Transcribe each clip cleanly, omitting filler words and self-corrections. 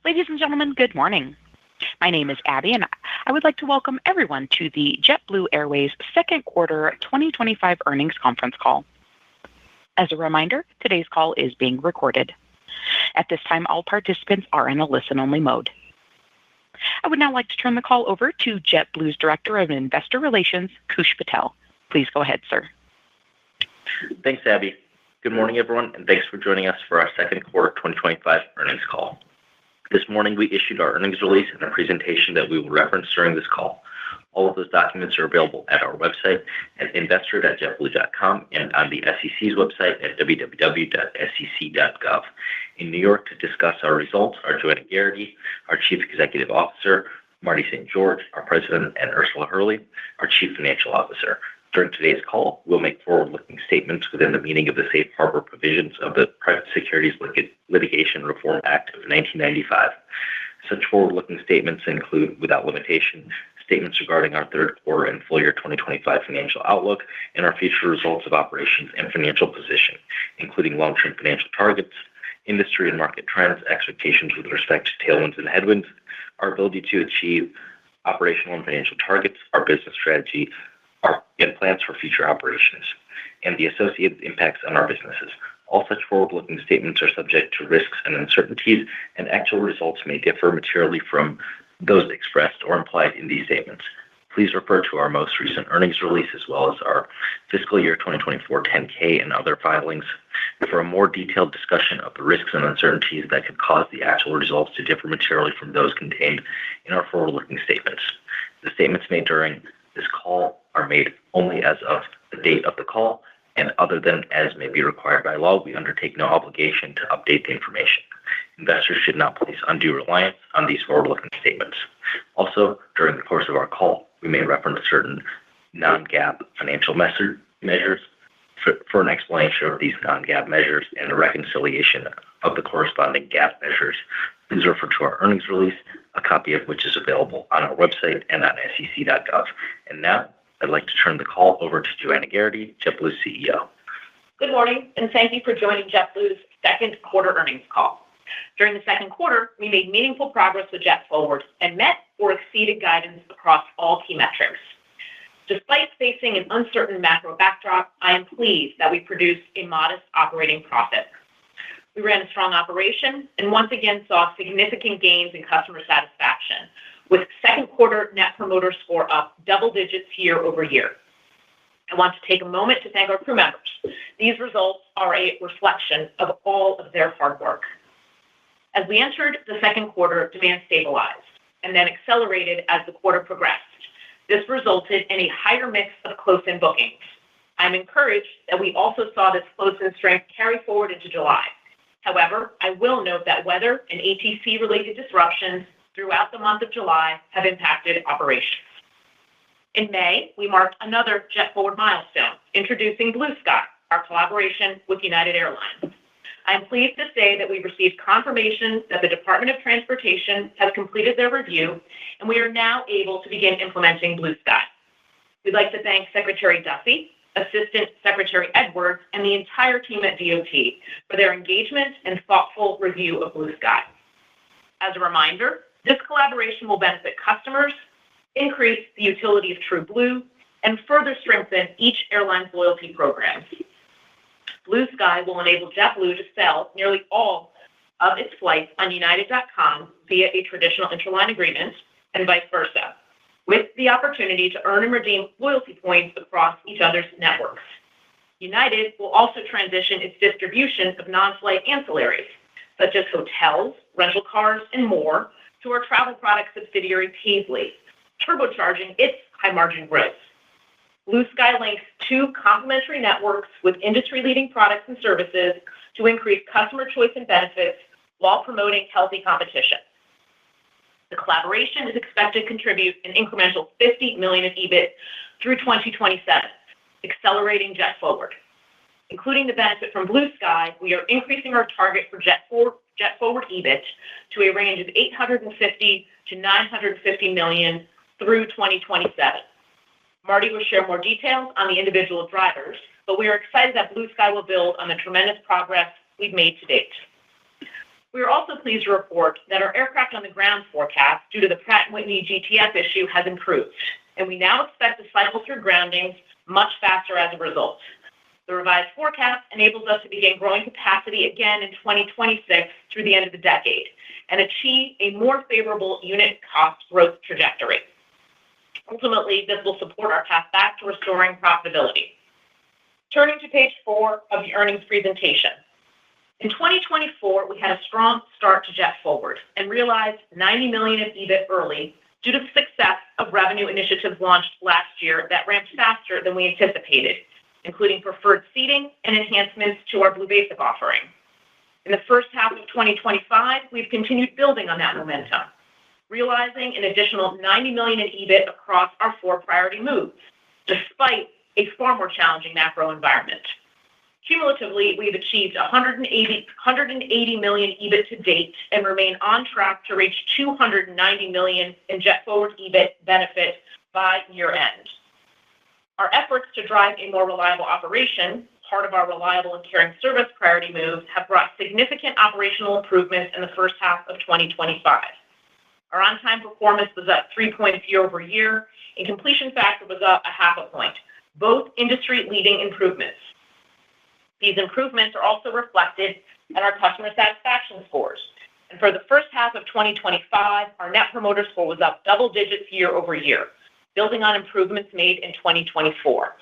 Ladies and gentlemen, good morning. My name is Abby, and I would like to welcome everyone to the JetBlue Airways second quarter 2025 earnings conference call. As a reminder, today's call is being recorded. At this time, all participants are in a listen-only mode. I would now like to turn the call over to JetBlue's Director of Investor Relations, Kush Patel. Please go ahead, sir. Thanks, Abby. Good morning, everyone, and thanks for joining us for our second quarter 2025 earnings call. This morning, we issued our earnings release and a presentation that we will reference during this call. All of those documents are available at our website at investor.jetblue.com and on the SEC's website at www.sec.gov. In New York to discuss our results are Joanna Geraghty, our Chief Executive Officer, Marty St. George, our President, and Ursula Hurley, our Chief Financial Officer. During today's call, we'll make forward-looking statements within the meaning of the safe harbor provisions of the Private Securities Litigation Reform Act of 1995. Such forward-looking statements include, without limitation, statements regarding our third quarter and full year 2025 financial outlook and our future results of operations and financial position, including long-term financial targets, industry and market trends, expectations with respect to tailwinds and headwinds, our ability to achieve operational and financial targets, our business strategy, and plans for future operations, and the associated impacts on our businesses. All such forward-looking statements are subject to risks and uncertainties, and actual results may differ materially from those expressed or implied in these statements. Please refer to our most recent earnings release as well as our fiscal year 2024 10-K and other filings for a more detailed discussion of the risks and uncertainties that could cause the actual results to differ materially from those contained in our forward-looking statements. The statements made during this call are made only as of the date of the call, and other than as may be required by law, we undertake no obligation to update the information. Investors should not place undue reliance on these forward-looking statements. Also, during the course of our call, we may reference certain non-GAAP financial measures. For an explanation of these non-GAAP measures and a reconciliation of the corresponding GAAP measures, please refer to our earnings release, a copy of which is available on our website and on sec.gov. And now, I'd like to turn the call over to Joanna Geraghty, JetBlue's CEO. Good morning, and thank you for joining JetBlue's second quarter earnings call. During the second quarter, we made meaningful progress with JetForward and met or exceeded guidance across all key metrics. Despite facing an uncertain macro backdrop, I am pleased that we produced a modest operating profit. We ran a strong operation and once again saw significant gains in customer satisfaction, with second quarter Net Promoter Score up double digits year over year. I want to take a moment to thank our crew members. These results are a reflection of all of their hard work. As we entered the second quarter, demand stabilized and then accelerated as the quarter progressed. This resulted in a higher mix of close-in bookings. I'm encouraged that we also saw this close-in strength carry forward into July. However, I will note that weather and ATC-related disruptions throughout the month of July have impacted operations. In May, we marked another JetForward milestone, introducing Blue Sky, our collaboration with United Airlines. I am pleased to say that we received confirmation that the Department of Transportation has completed their review, and we are now able to begin implementing Blue Sky. We'd like to thank Secretary Duffy, Assistant Secretary Edwards, and the entire team at DOT for their engagement and thoughtful review of Blue Sky. As a reminder, this collaboration will benefit customers, increase the utility of TrueBlue, and further strengthen each airline's loyalty programs. Blue Sky will enable JetBlue to sell nearly all of its flights on United.com via a traditional interline agreement and vice versa, with the opportunity to earn and redeem loyalty points across each other's networks. United will also transition its distribution of non-flight ancillaries, such as hotels, rental cars, and more, to our travel product subsidiary Paisly, turbocharging its high-margin growth. Blue Sky links two complementary networks with industry-leading products and services to increase customer choice and benefits while promoting healthy competition. The collaboration is expected to contribute an incremental $50 million in EBIT through 2027, accelerating JetForward. Including the benefit from Blue Sky, we are increasing our target for JetForward EBIT to a range of $850 to $950 million through 2027. Marty will share more details on the individual drivers, but we are excited that Blue Sky will build on the tremendous progress we've made to date. We are also pleased to report that our aircraft on the ground forecast due to the Pratt & Whitney GTF issue has improved, and we now expect to cycle through groundings much faster as a result. The revised forecast enables us to begin growing capacity again in 2026 through the end of the decade and achieve a more favorable unit cost growth trajectory. Ultimately, this will support our path back to restoring profitability. Turning to page 4 of the earnings presentation. In 2024, we had a strong start to JetForward and realized $90 million of EBIT early due to the success of revenue initiatives launched last year that ramped faster than we anticipated, including preferred seating and enhancements to our Blue Basic offering. In the first half of 2025, we've continued building on that momentum, realizing an additional $90 million in EBIT across our 4 priority moves, despite a far more challenging macro environment. Cumulatively, we've achieved $180 million EBIT to date and remain on track to reach $290 million in JetForward EBIT benefit by year end. Our efforts to drive a more reliable operation, part of our reliable and caring service priority moves, have brought significant operational improvements in the first half of 2025. Our on-time performance was up 3 points year-over-year, and completion factor was up 0.5 point, both industry-leading improvements. These improvements are also reflected in our customer satisfaction scores. And for the first half of 2025, our Net Promoter Score was up double digits year-over-year, building on improvements made in 2024.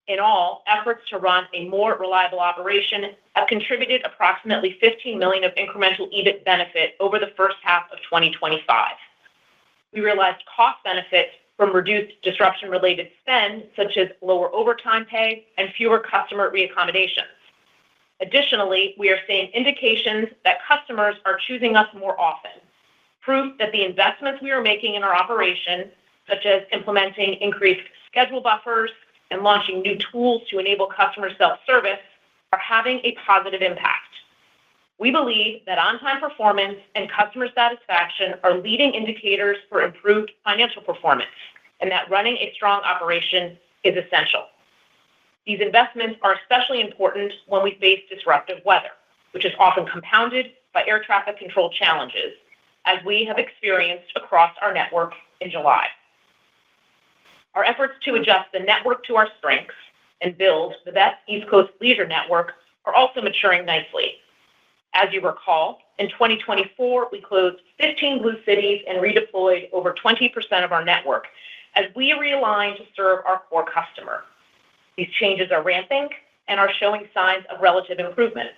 In all, efforts to run a more reliable operation have contributed approximately $15 million of incremental EBIT benefit over the first half of 2025. We realized cost benefits from reduced disruption-related spend, such as lower overtime pay and fewer customer reaccommodations. Additionally, we are seeing indications that customers are choosing us more often, proof that the investments we are making in our operation, such as implementing increased schedule buffers and launching new tools to enable customer self-service, are having a positive impact. We believe that on-time performance and customer satisfaction are leading indicators for improved financial performance, and that running a strong operation is essential. These investments are especially important when we face disruptive weather, which is often compounded by air traffic control challenges, as we have experienced across our network in July. Our efforts to adjust the network to our strengths and build the best East Coast leisure network are also maturing nicely. As you recall, in 2024, we closed 15 Blue cities and redeployed over 20% of our network as we realigned to serve our core customer. These changes are ramping and are showing signs of relative improvement.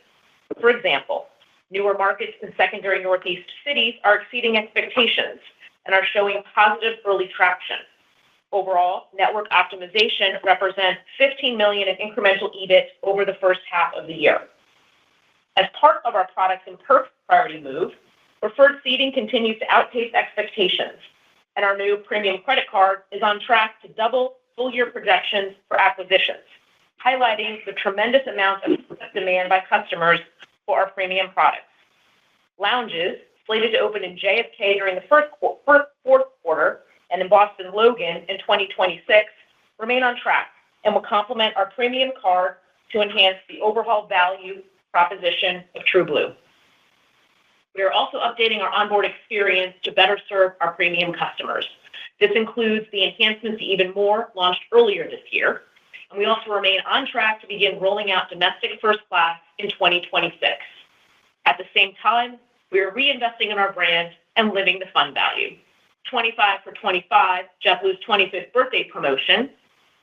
For example, newer markets in secondary Northeast cities are exceeding expectations and are showing positive early traction. Overall, network optimization represents $15 million in incremental EBIT over the first half of the year. As part of our products and perks priority move, preferred seating continues to outpace expectations, and our new premium credit card is on track to double full-year projections for acquisitions, highlighting the tremendous amount of demand by customers for our premium products. Lounges, slated to open in JFK during the fourth quarter and in Boston Logan in 2026, remain on track and will complement our premium card to enhance the overall value proposition of TrueBlue. We are also updating our onboard experience to better serve our premium customers. This includes the enhancements to Even More launched earlier this year, and we also remain on track to begin rolling out domestic first class in 2026. At the same time, we are reinvesting in our brand and living the fun value. 25 for 25, JetBlue's 25th birthday promotion,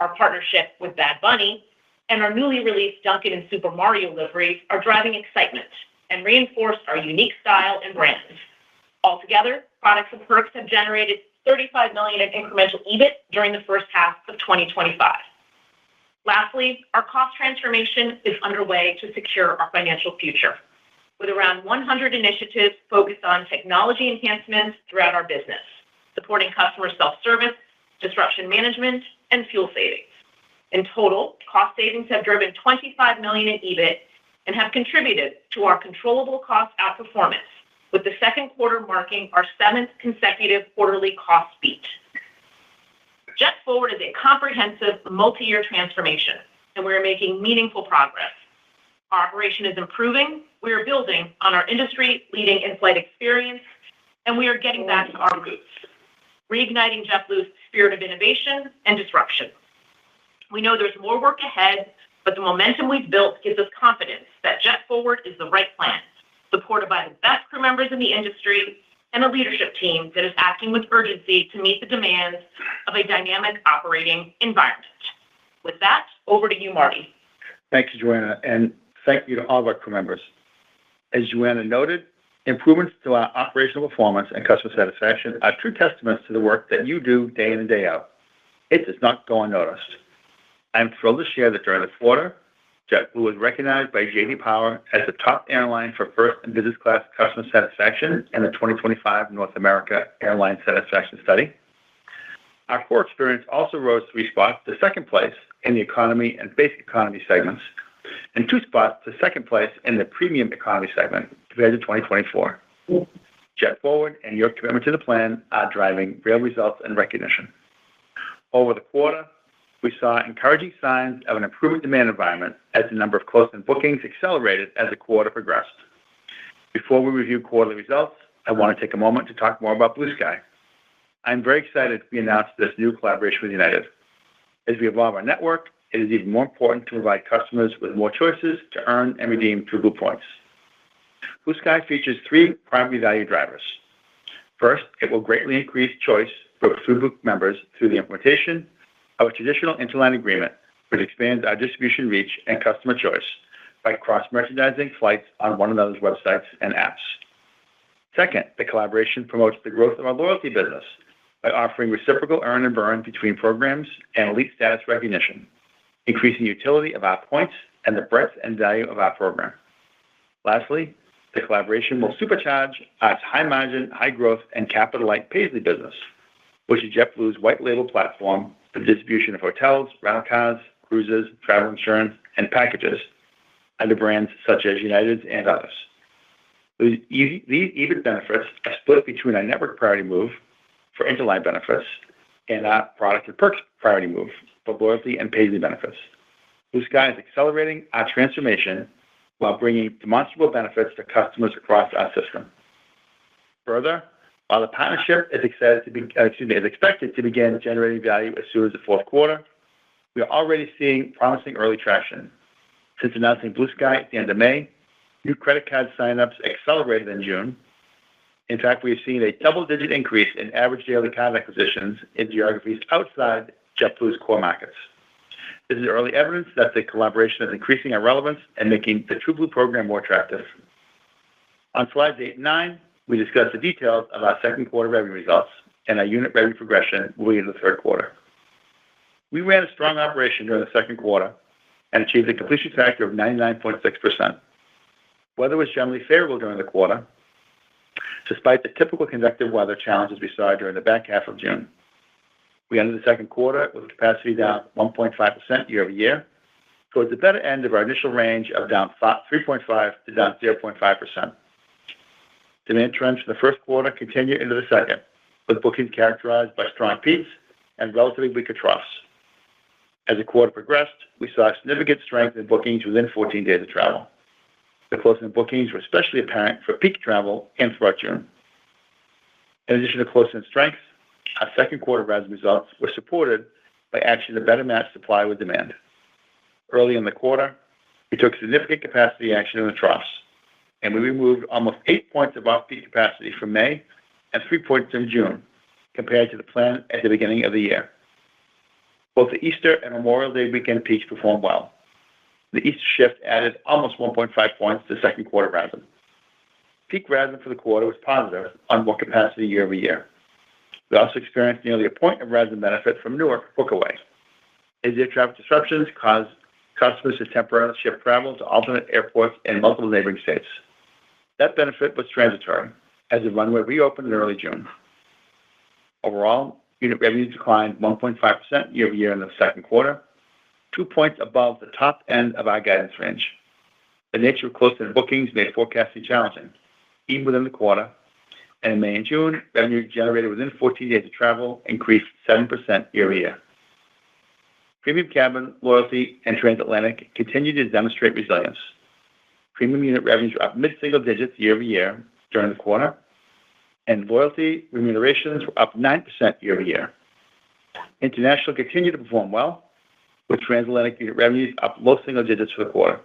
our partnership with Bad Bunny, and our newly released Dunkin' and Super Mario liveries are driving excitement and reinforce our unique style and brands. Altogether, products and perks have generated $35 million in incremental EBIT during the first half of 2025. Lastly, our cost transformation is underway to secure our financial future, with around 100 initiatives focused on technology enhancements throughout our business, supporting customer self-service, disruption management, and fuel savings. In total, cost savings have driven $25 million in EBIT and have contributed to our controllable cost outperformance, with the second quarter marking our 7th consecutive quarterly cost beat. JetForward is a comprehensive multi-year transformation, and we are making meaningful progress. Our operation is improving, We are building on our industry-leading in-flight experience, and we are getting back to our roots, reigniting JetBlue's spirit of innovation and disruption. We know there's more work ahead, but the momentum we've built gives us confidence that JetForward is the right plan, supported by the best crew members in the industry and a leadership team that is acting with urgency to meet the demands of a dynamic operating environment. With that, over to you, Marty. Thank you, Joanna, and thank you to all of our crew members. As Joanna noted, improvements to our operational performance and customer satisfaction are true testaments to the work that you do day in and day out. It does not go unnoticed. I am thrilled to share that during the quarter, JetBlue was recognized by J.D. Power as the top airline for first and business class customer satisfaction in the 2025 North America Airline Satisfaction Study. Our core experience also rose 3 spots to second place in the economy and basic economy segments, and 2 spots to second place in the premium economy segment compared to 2024. JetForward and your commitment to the plan are driving real results and recognition. Over the quarter, we saw encouraging signs of an improving demand environment as the number of close-in bookings accelerated as the quarter progressed. Before we review quarterly results, I want to take a moment to talk more about Blue Sky. I'm very excited we announced this new collaboration with United. As we evolve our network, it is even more important to provide customers with more choices to earn and redeem TrueBlue points. Blue Sky features 3 primary value drivers. First, it will greatly increase choice for TrueBlue members through the implementation of a traditional interline agreement, which expands our distribution reach and customer choice by cross-merchandising flights on one another's websites and apps. Second, the collaboration promotes the growth of our loyalty business by offering reciprocal earn and burn between programs and elite status recognition, increasing utility of our points and the breadth and value of our program. Lastly, the collaboration will supercharge our high-margin, high-growth, and capital-light Paisley business, which is JetBlue's white-label platform for distribution of hotels, rental cars, cruises, travel insurance, and packages under brands such as United's and others. These EBIT benefits are split between our network priority move for interline benefits and our product and perks priority move for loyalty and Paisley benefits. Blue Sky is accelerating our transformation while bringing demonstrable benefits to customers across our system. Further, while the partnership is expected to begin generating value as soon as the fourth quarter, we are already seeing promising early traction. Since announcing Blue Sky at the end of May, new credit card signups accelerated in June. In fact, we have seen a double-digit increase in average daily card acquisitions in geographies outside JetBlue's core markets. This is early evidence that the collaboration is increasing our relevance and making the TrueBlue program more attractive. On slides 8 and 9, we discuss the details of our second quarter revenue results and our unit revenue progression moving into the third quarter. We ran a strong operation during the second quarter and achieved a completion factor of 99.6%. Weather was generally favorable during the quarter, despite the typical convective weather challenges we saw during the back half of June. We ended the second quarter with capacity down 1.5% year-over-year, towards the better end of our initial range of down 3.5% to down 0.5%. Demand trends for the first quarter continue into the second, with bookings characterized by strong peaks and relatively weaker troughs. As the quarter progressed, we saw significant strength in bookings within 14 days of travel. The close-in bookings were especially apparent for peak travel and throughout June. In addition to close-in strength, our second quarter RASM results were supported by action to better match supply with demand. Early in the quarter, we took significant capacity action in the troughs, and we removed almost 8 points of off-peak capacity from May and 3 points in June, compared to the plan at the beginning of the year. Both the Easter and Memorial Day weekend peaks performed well. The Easter shift added almost 1.5 points to second quarter RASM. Peak RASM for the quarter was positive on more capacity year-over-year. We also experienced nearly a point of RASM benefit from Newark Bookaway, as air traffic disruptions caused customers to temporarily shift travel to alternate airports in multiple neighboring states. That benefit was transitory, as the runway reopened in early June. Overall, unit revenues declined 1.5% year-over-year in the second quarter, 2 points above the top end of our guidance range. The nature of close-in bookings made forecasting challenging, even within the quarter, and in May and June, revenue generated within 14 days of travel increased 7% year-over-year. Premium cabin, loyalty, and transatlantic continued to demonstrate resilience. Premium unit revenues were up mid-single digits year-over-year during the quarter, and loyalty remunerations were up 9% year-over-year. International continued to perform well, with transatlantic unit revenues up low single digits for the quarter.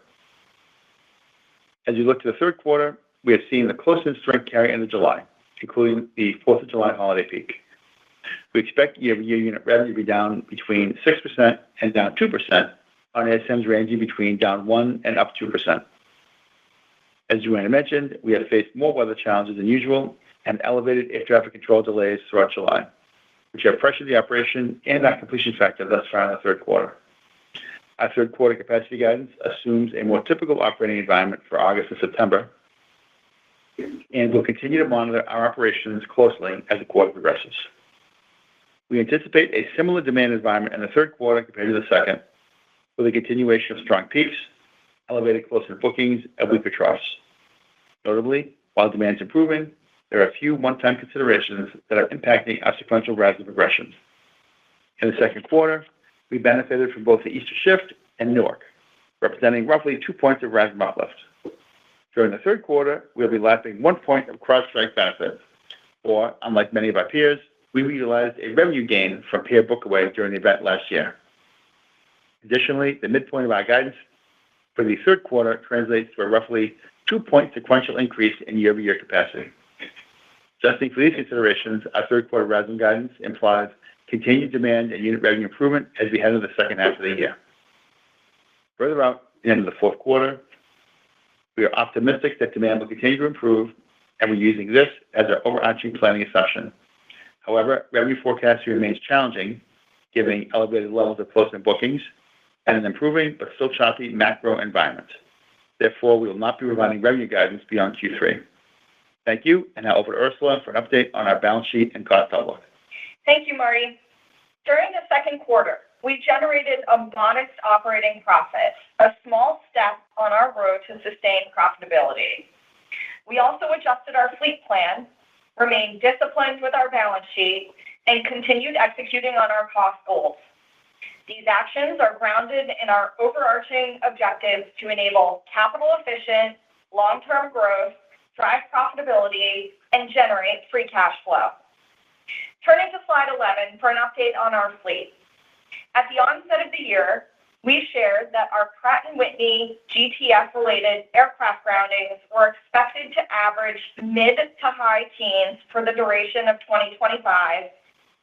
As we look to the third quarter, we have seen the close-in strength carry into July, including the 4th of July holiday peak. We expect year-over-year unit revenue to be down between 6% and down 2%, on ASMs ranging between down 1% and up 2%. As Joanna mentioned, we have faced more weather challenges than usual and elevated air traffic control delays throughout July, which have pressured the operation and our completion factor thus far in the third quarter. Our third quarter capacity guidance assumes a more typical operating environment for August and September, and we'll continue to monitor our operations closely as the quarter progresses. We anticipate a similar demand environment in the third quarter compared to the second, with a continuation of strong peaks, elevated close-in bookings, and weaker troughs. Notably, while demand is improving, there are a few one-time considerations that are impacting our sequential RASM progressions. In the second quarter, we benefited from both the Easter shift and Newark, representing roughly 2 points of RASM uplift. During the third quarter, we'll be lapping 1 point of CrowdStrike benefits, or, unlike many of our peers, we realized a revenue gain from pair book-away during the event last year. Additionally, the midpoint of our guidance for the third quarter translates to a roughly 2-point sequential increase in year-over-year capacity. Adjusting for these considerations, our third quarter RASM guidance implies continued demand and unit revenue improvement as we head into the second half of the year. Further out, at the end of the fourth quarter, we are optimistic that demand will continue to improve, and we're using this as our overarching planning assumption. However, revenue forecasting remains challenging, given elevated levels of close-in bookings and an improving but still choppy macro environment. Therefore, we will not be providing revenue guidance beyond Q3. Thank you, and now over to Ursula for an update on our balance sheet and cost outlook. Thank you, Marty. During the second quarter, we generated a modest operating profit, a small step on our road to sustained profitability. We also adjusted our fleet plan, remained disciplined with our balance sheet, and continued executing on our cost goals. These actions are grounded in our overarching objectives to enable capital-efficient, long-term growth, drive profitability, and generate free cash flow. Turning to slide 11 for an update on our fleet. At the onset of the year, we shared that our Pratt & Whitney GTF-related aircraft groundings were expected to average mid to high teens for the duration of 2025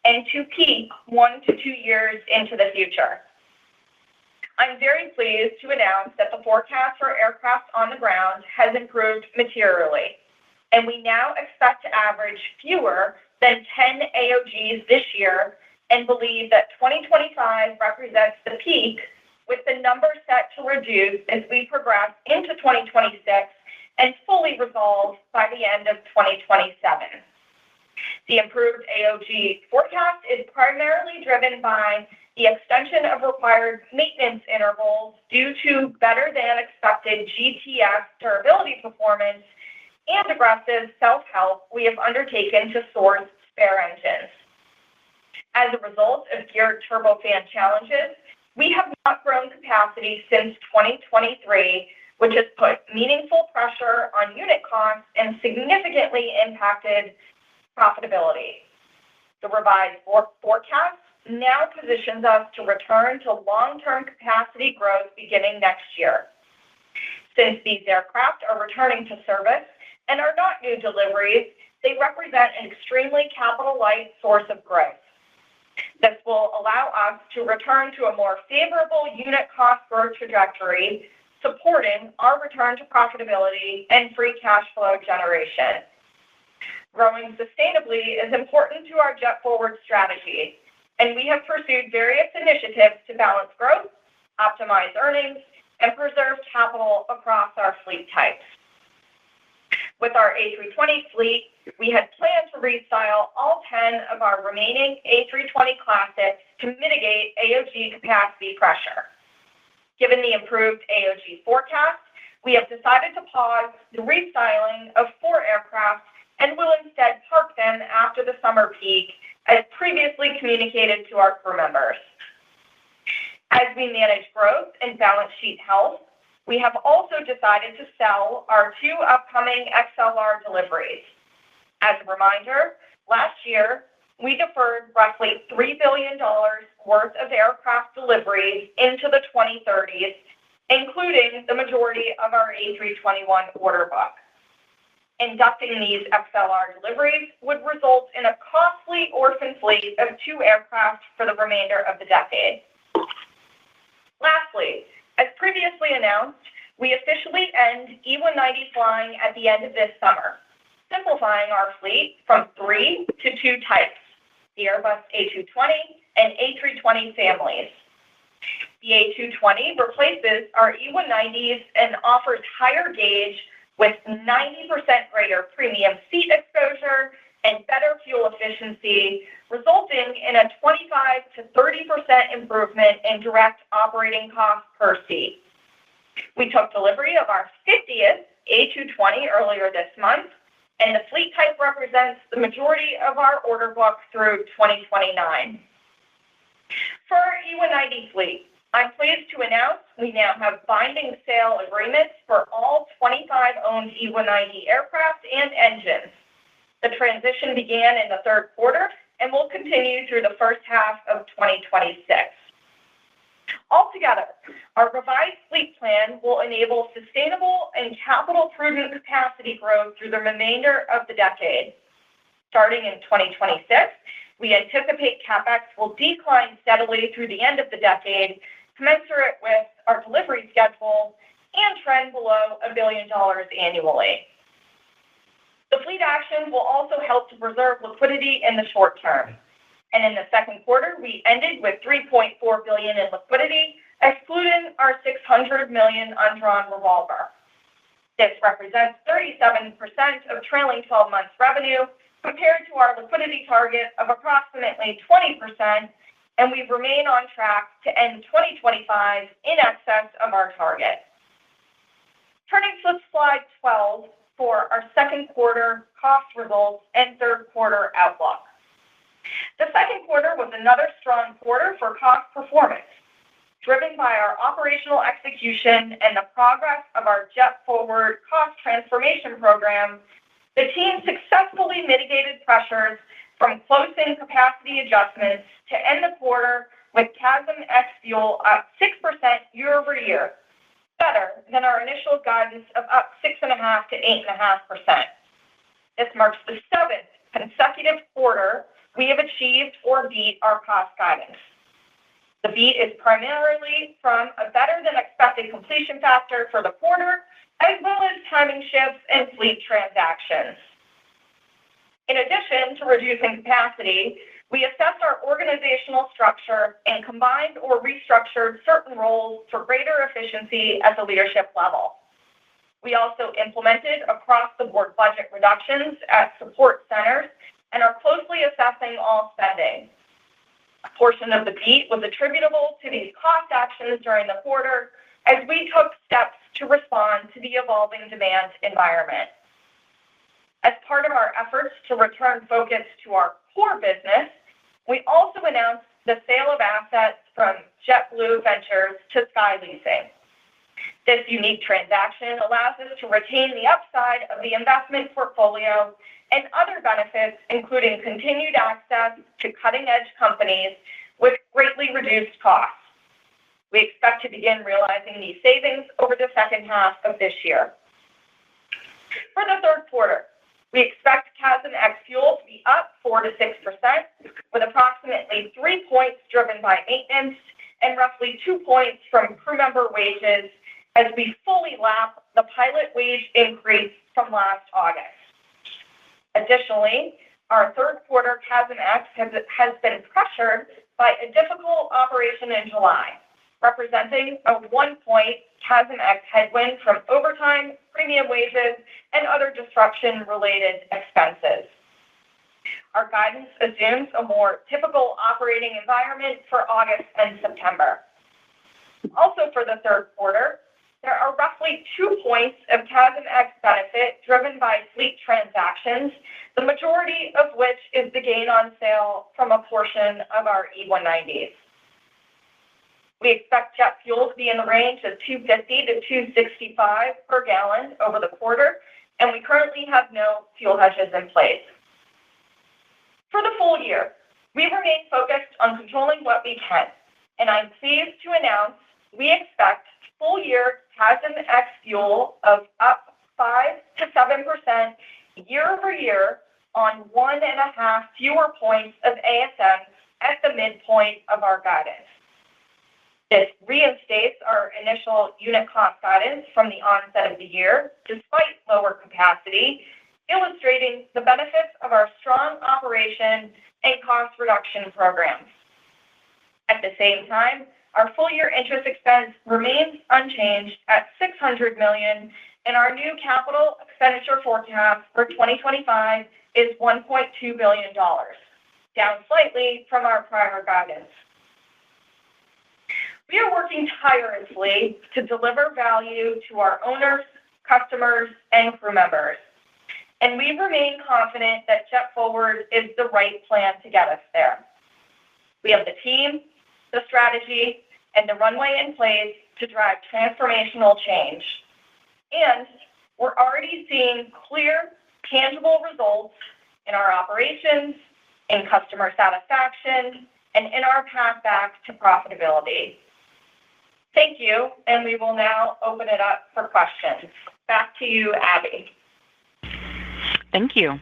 and to peak 1 to 2 years into the future. I'm very pleased to announce that the forecast for aircraft on the ground has improved materially, and we now expect to average fewer than 10 AOGs this year and believe that 2025 represents the peak, with the number set to reduce as we progress into 2026 and fully resolved by the end of 2027. The improved AOG forecast is primarily driven by the extension of required maintenance intervals due to better than expected GTF durability performance and aggressive self-help we have undertaken to source spare engines. As a result of geared turbofan challenges, we have not grown capacity since 2023, which has put meaningful pressure on unit costs and significantly impacted profitability. The revised forecast now positions us to return to long-term capacity growth beginning next year. Since these aircraft are returning to service and are not new deliveries, they represent an extremely capital-light source of growth. This will allow us to return to a more favorable unit cost growth trajectory, supporting our return to profitability and free cash flow generation. Growing sustainably is important to our JetForward strategy, and we have pursued various initiatives to balance growth, optimize earnings, and preserve capital across our fleet types. With our A320 fleet, we had planned to restyle all 10 of our remaining A320 classics to mitigate AOG capacity pressure. Given the improved AOG forecast, we have decided to pause the restyling of 4 aircraft and will instead park them after the summer peak, as previously communicated to our crew members. As we manage growth and balance sheet health, we have also decided to sell our 2 upcoming XLR deliveries. As a reminder, last year, we deferred roughly $3 billion worth of aircraft deliveries into the 2030s, including the majority of our A321 order book. Inducting these XLR deliveries would result in a costly orphan fleet of 2 aircraft for the remainder of the decade. Lastly, as previously announced, we officially end E190 flying at the end of this summer, simplifying our fleet from 3 to 2 types, the Airbus A220 and A320 families. The A220 replaces our E190s and offers higher gauge with 90% greater premium seat exposure and better fuel efficiency, resulting in a 25 to 30% improvement in direct operating costs per seat. We took delivery of our 50th A220 earlier this month, and the fleet type represents the majority of our order book through 2029. For our E190 fleet, I'm pleased to announce we now have binding sale agreements for all 25 owned E190 aircraft and engines. The transition began in the third quarter and will continue through the first half of 2026. Altogether, our revised fleet plan will enable sustainable and capital-prudent capacity growth through the remainder of the decade. Starting in 2026, we anticipate CapEx will decline steadily through the end of the decade, commensurate with our delivery schedule, and trend below $1 billion annually. The fleet actions will also help to preserve liquidity in the short term. And in the second quarter, we ended with $3.4 billion in liquidity, excluding our $600 million undrawn revolver. This represents 37% of trailing 12 months revenue, compared to our liquidity target of approximately 20%, and we remain on track to end 2025 in excess of our target. Turning to slide 12 for our second quarter cost results and third quarter outlook. The second quarter was another strong quarter for cost performance, driven by our operational execution and the progress of our JetForward cost transformation program. The team successfully mitigated pressures from close-in capacity adjustments to end the quarter with CASM ex-fuel up 6% year over year, better than our initial guidance of up 6.5% to 8.5%. This marks the 7th consecutive quarter we have achieved or beat our cost guidance. The beat is primarily from a better-than-expected completion factor for the quarter, as well as timing shifts and fleet transactions. In addition to reducing capacity, we assessed our organizational structure and combined or restructured certain roles for greater efficiency at the leadership level. We also implemented across-the-board budget reductions at support centers and are closely assessing all spending. A portion of the beat was attributable to these cost actions during the quarter as we took steps to respond to the evolving demand environment. As part of our efforts to return focus to our core business, we also announced the sale of assets from JetBlue Ventures to Sky Leasing. This unique transaction allows us to retain the upside of the investment portfolio and other benefits, including continued access to cutting-edge companies with greatly reduced costs. We expect to begin realizing these savings over the second half of this year. For the third quarter, we expect CASM ex-fuel to be up 4 to 6%, with approximately 3 points driven by maintenance and roughly 2 points from crew member wages as we fully lap the pilot wage increase from last August. Additionally, our third quarter CASM ex has been pressured by a difficult operation in July, representing a 1-point CASM ex headwind from overtime, premium wages, and other disruption-related expenses. Our guidance assumes a more typical operating environment for August and September. Also for the third quarter, there are roughly 2 points of CASM ex benefit driven by fleet transactions, the majority of which is the gain on sale from a portion of our E190s. We expect jet fuel to be in the range of $2.50 to $2.65 per gallon over the quarter, and we currently have no fuel hedges in place. For the full year, we remain focused on controlling what we can, and I'm pleased to announce we expect full-year CASM ex-fuel of up 5 to 7% year-over-year on 1.5 fewer points of ASM at the midpoint of our guidance. This reinstates our initial unit cost guidance from the onset of the year, despite lower capacity, illustrating the benefits of our strong operation and cost reduction programs. At the same time, our full-year interest expense remains unchanged at $600 million, and our new capital expenditure forecast for 2025 is $1.2 billion, down slightly from our prior guidance. We are working tirelessly to deliver value to our owners, customers, and crew members, and we remain confident that JetForward is the right plan to get us there. We have the team, the strategy, and the runway in place to drive transformational change. And we're already seeing clear, tangible results in our operations, in customer satisfaction, and in our path back to profitability. Thank you, and we will now open it up for questions. Back to you, Abby. Thank you.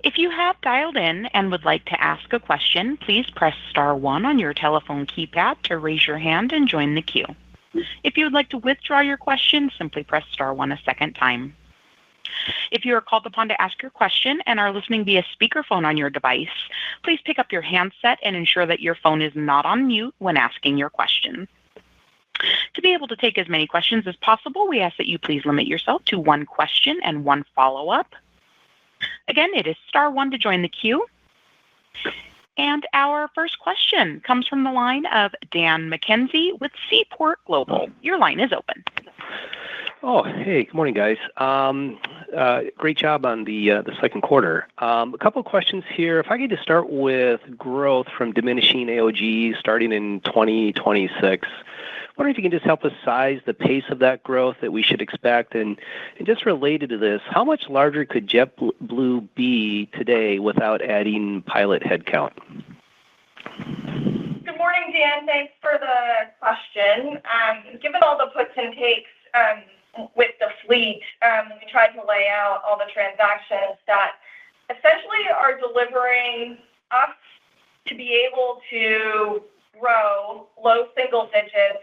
If you have dialed in and would like to ask a question, please press star 1 on your telephone keypad to raise your hand and join the queue. If you would like to withdraw your question, simply press star 1 a second time. If you are called upon to ask your question and are listening via speakerphone on your device, please pick up your handset and ensure that your phone is not on mute when asking your question. To be able to take as many questions as possible, we ask that you please limit yourself to 1 question and 1 follow-up. Again, it is star 1 to join the queue. And our first question comes from the line of Dan McKenzie with Seaport Global. Your line is open. Oh, hey, good morning, guys. Great job on the second quarter. A couple of questions here. If I could just start with growth from diminishing AOG starting in 2026. I wonder if you can just help us size the pace of that growth that we should expect. And just related to this, how much larger could JetBlue be today without adding pilot headcount? Good morning, Dan. Thanks for the question. Given all the puts and takes with the fleet, we tried to lay out all the transactions that essentially are delivering us to be able to grow low single digits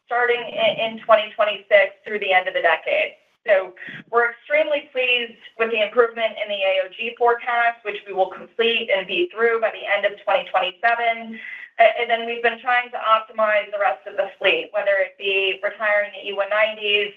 starting in 2026 through the end of the decade. So we're extremely pleased with the improvement in the AOG forecast, which we will complete and be through by the end of 2027. And then we've been trying to optimize the rest of the fleet, whether it be retiring the E190s,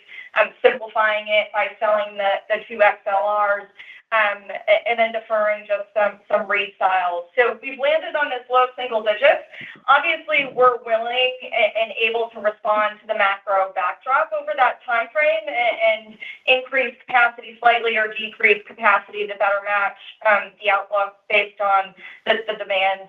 simplifying it by selling the 2 XLRs, and then deferring just some restyles. So we've landed on this low single digits. Obviously, we're willing and able to respond to the macro backdrop over that time frame and increase capacity slightly or decrease capacity to better match the outlook based on the demand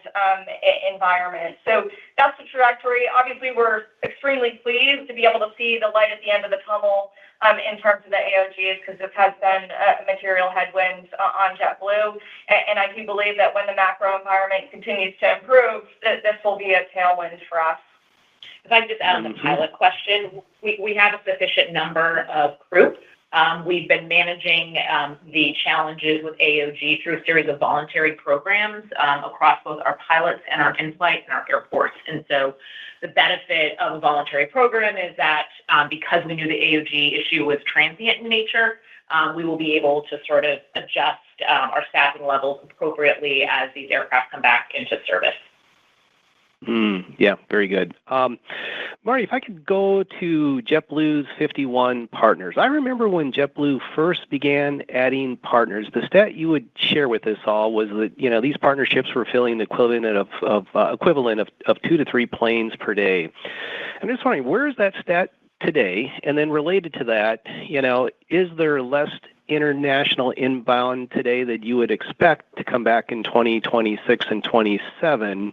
environment. So that's the trajectory. Obviously, we're extremely pleased to be able to see the light at the end of the tunnel in terms of the AOGs, because this has been a material headwind on JetBlue. And I do believe that when the macro environment continues to improve, this will be a tailwind for us. If I could just add on the pilot question, we have a sufficient number of crew. We've been managing the challenges with AOG through a series of voluntary programs across both our pilots and our in-flight and our airports. And so the benefit of a voluntary program is that because we knew the AOG issue was transient in nature, we will be able to sort of adjust our staffing levels appropriately as these aircraft come back into service. Yeah, very good. Marty, if I could go to JetBlue's 51 partners. I remember when JetBlue first began adding partners, the stat you would share with us all was that, these partnerships were filling the equivalent of 2 to 3 planes per day. I'm just wondering, where is that stat today? And then related to that, is there less international inbound today that you would expect to come back in 2026 and 27?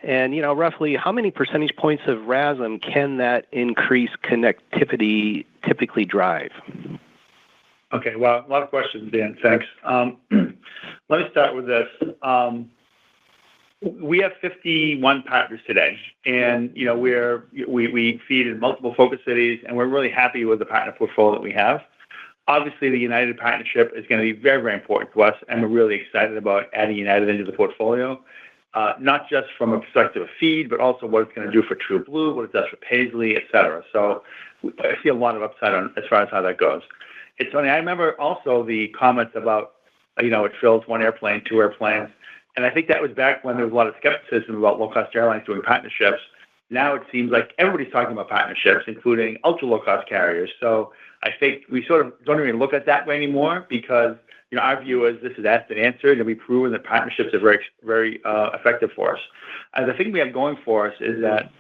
And, roughly how many percentage points of RASM can that increased connectivity typically drive? Okay, well, a lot of questions, Dan. Thanks. Let me start with this. We have 51 partners today, and we feed in multiple focus cities, and we're really happy with the partner portfolio that we have. Obviously, the United partnership is going to be very, very important to us, and we're really excited about adding United into the portfolio, not just from a perspective of feed, but also what it's going to do for TrueBlue, what it does for Paisley, et cetera. So I see a lot of upside as far as how that goes. It's funny, I remember also the comments about, it fills one airplane, two airplanes. And I think that was back when there was a lot of skepticism about low-cost airlines doing partnerships. Now it seems like everybody's talking about partnerships, including ultra-low-cost carriers. So I think we sort of don't even look at that way anymore because, our view is this is asked and answered, and we've proven that partnerships are very, very effective for us. And the thing we have going for us is that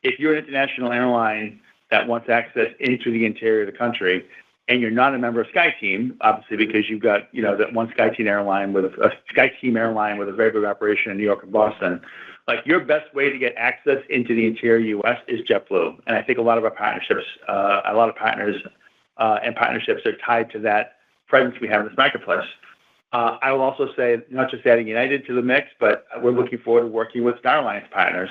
if you're an international airline that wants access into the interior of the country, and you're not a member of SkyTeam, obviously, because you've got, that one SkyTeam airline with a very big operation in New York and Boston. Like, your best way to get access into the interior U.S. is JetBlue. And I think a lot of our partnerships, a lot of partners and partnerships are tied to that presence we have in this marketplace. I will also say, not just adding United to the mix, but we're looking forward to working with Star Alliance partners,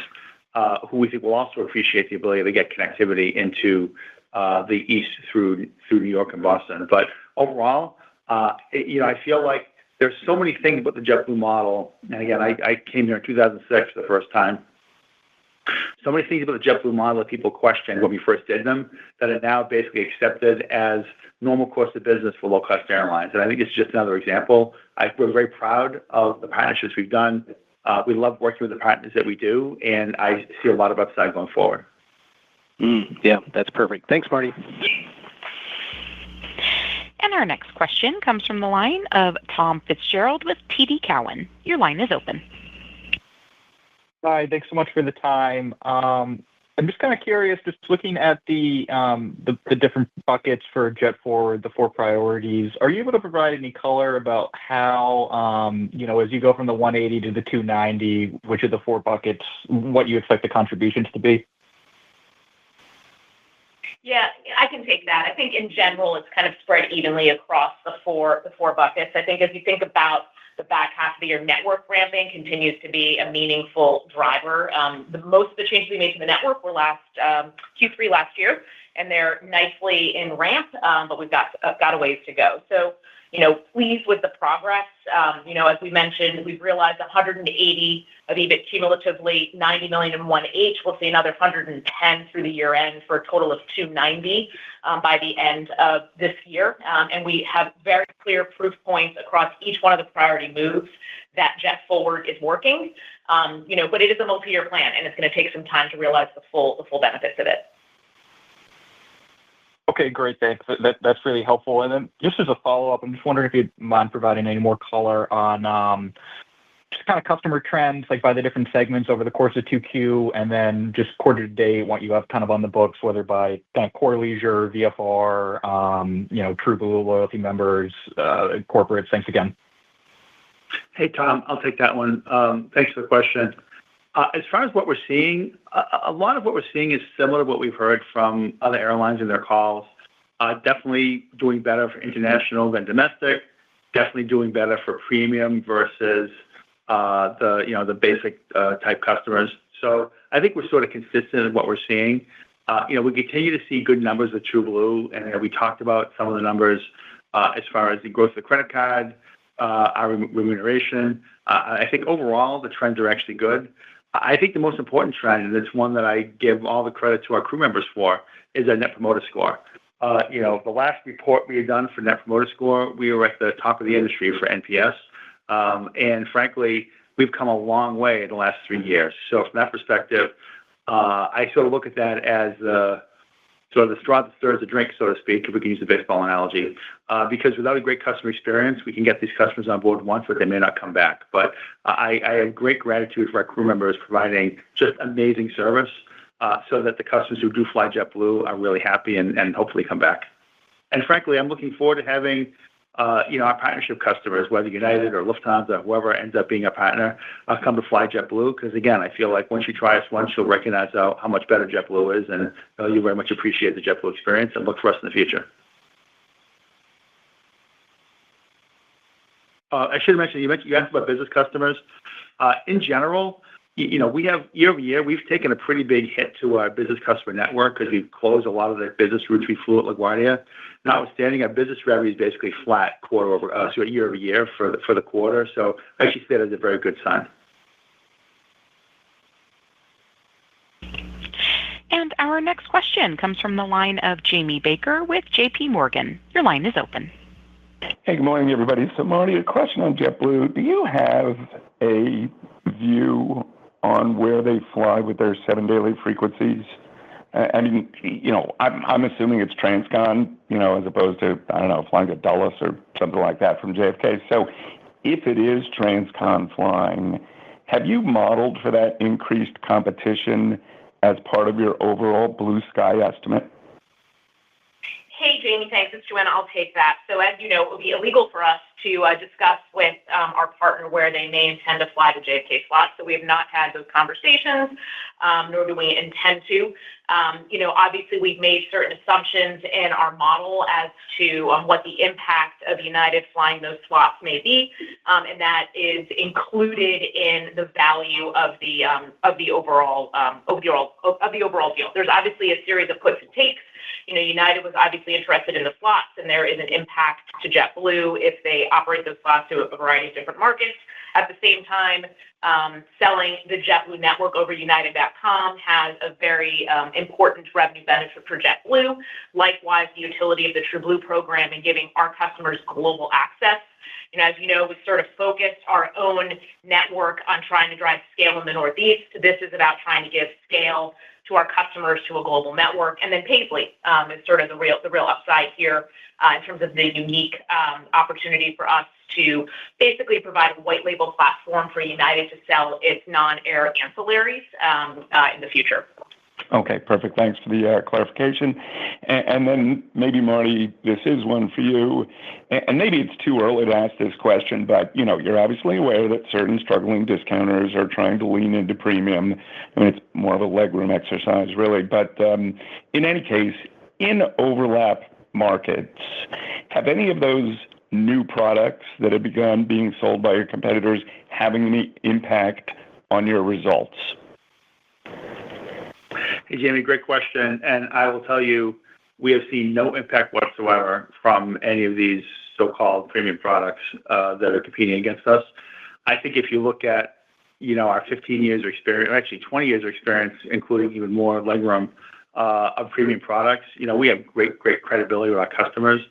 who we think will also appreciate the ability to get connectivity into the East through New York and Boston. But overall, I feel like there's so many things about the JetBlue model. And again, I came here in 2006 for the first time. So many things about the JetBlue model that people questioned when we first did them that are now basically accepted as normal course of business for low-cost airlines. And I think it's just another example. We're very proud of the partnerships we've done. We love working with the partners that we do, and I see a lot of upside going forward. Yeah, that's perfect. Thanks, Marty. And our next question comes from the line of Tom Fitzgerald with TD Cowen. Your line is open. Hi, thanks so much for the time. I'm just kind of curious, just looking at the different buckets for JetForward, the 4 priorities. Are you able to provide any color about how, as you go from the 180 to the 290, which of the 4 buckets, what you expect the contributions to be? Yeah, I can take that. I think in general, it's kind of spread evenly across the four buckets. I think as you think about the back half of the year, network ramping continues to be a meaningful driver. Most of the changes we made to the network were Q3 last year, and they're nicely in ramp, but we've got a ways to go. So, pleased with the progress. As we mentioned, we've realized 180 of EBIT cumulatively, 90 million in 1H. We'll see another 110 through the year end for a total of 290 by the end of this year. And we have very clear proof points across each one of the priority moves that JetForward is working. But it is a multi-year plan, and it's going to take some time to realize the full benefits of it. Okay, great. Thanks. That's really helpful. And then just as a follow-up, I'm just wondering if you'd mind providing any more color on just kind of customer trends, like by the different segments over the course of 2Q, and then just quarter to date, what you have kind of on the books, whether by kind of core leisure, VFR, TrueBlue loyalty members, corporates. Thanks again. Hey, Tom, I'll take that one. Thanks for the question. As far as what we're seeing, a lot of what we're seeing is similar to what we've heard from other airlines in their calls. Definitely doing better for international than domestic. Definitely doing better for premium versus the basic type customers. So I think we're sort of consistent in what we're seeing. We continue to see good numbers with TrueBlue, and we talked about some of the numbers as far as the growth of the credit card, our remuneration. I think overall the trends are actually good. I think the most important trend, and it's one that I give all the credit to our crew members for, is our Net Promoter Score. The last report we had done for Net Promoter Score, we were at the top of the industry for NPS. And frankly, we've come a long way in the last 3 years. So from that perspective, I sort of look at that as sort of the straw that stirs the drink, so to speak, if we can use the baseball analogy. Because without a great customer experience, we can get these customers on board once, but they may not come back. But I have great gratitude for our crew members providing just amazing service so that the customers who do fly JetBlue are really happy and hopefully come back. And frankly, I'm looking forward to having our partnership customers, whether United or Lufthansa, whoever ends up being a partner, come to fly JetBlue. Because again, I feel like once you try us once, you'll recognize how much better JetBlue is, and you very much appreciate the JetBlue experience and look for us in the future. I should have mentioned, you asked about business customers. In general, we have year-over-year, we've taken a pretty big hit to our business customer network because we've closed a lot of the business routes we flew at LaGuardia. Notwithstanding, our business revenue is basically flat year-over-year for the quarter. So I actually see that as a very good sign. And our next question comes from the line of Jamie Baker with JP Morgan. Your line is open. Hey, good morning, everybody. So, Marty, a question on JetBlue. Do you have a view on where they fly with their 7 daily frequencies? I mean, I'm assuming it's transcon, as opposed to, I don't know, flying to Dulles or something like that from JFK. So if it is transcon flying, have you modeled for that increased competition as part of your overall blue sky estimate? Hey, Jamie, thanks. It's Joanna. I'll take that. So as you know, it would be illegal for us to discuss with our partner where they may intend to fly to JFK slots. So we have not had those conversations, nor do we intend to. Obviously, we've made certain assumptions in our model as to what the impact of United flying those slots may be, and that is included in the value of the overall deal. There's obviously a series of puts and takes. United was obviously interested in the slots, and there is an impact to JetBlue if they operate those slots to a variety of different markets. At the same time, selling the JetBlue network over United.com has a very important revenue benefit for JetBlue. Likewise, the utility of the TrueBlue program and giving our customers global access. As you know, we sort of focused our own network on trying to drive scale in the Northeast. This is about trying to give scale to our customers to a global network. And then Paisley is sort of the real upside here in terms of the unique opportunity for us to basically provide a white label platform for United to sell its non-air ancillaries in the future. Okay, perfect. Thanks for the clarification. And then maybe, Marty, this is one for you. And maybe it's too early to ask this question, but, you're obviously aware that certain struggling discounters are trying to lean into premium. I mean, it's more of a legroom exercise, really. But in any case, in overlap markets, have any of those new products that have begun being sold by your competitors having any impact on your results? Hey, Jamie, great question. And I will tell you, we have seen no impact whatsoever from any of these so-called premium products that are competing against us. I think if you look at, our 15 years of experience, actually 20 years of experience, including even more legroom of premium products, we have great credibility with our customers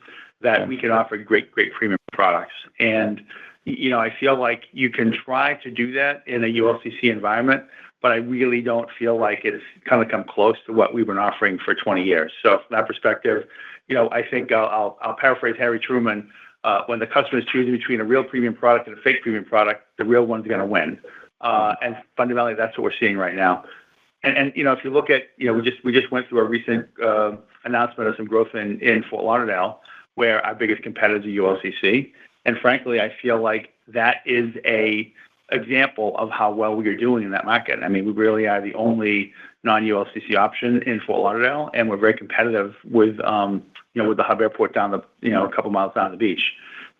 that we can offer great premium products. And, I feel like you can try to do that in a ULCC environment, but I really don't feel like it's kind of come close to what we've been offering for 20 years. So from that perspective, I think I'll paraphrase Harry Truman. When the customer is choosing between a real premium product and a fake premium product, the real one's going to win. And fundamentally, that's what we're seeing right now. And if you look at, we just went through a recent announcement of some growth in Fort Lauderdale, where our biggest competitor is ULCC. And frankly, I feel like that is a example of how well we are doing in that market. I mean, we really are the only non-ULCC option in Fort Lauderdale, and we're very competitive with, with the hub airport down a couple miles down the beach.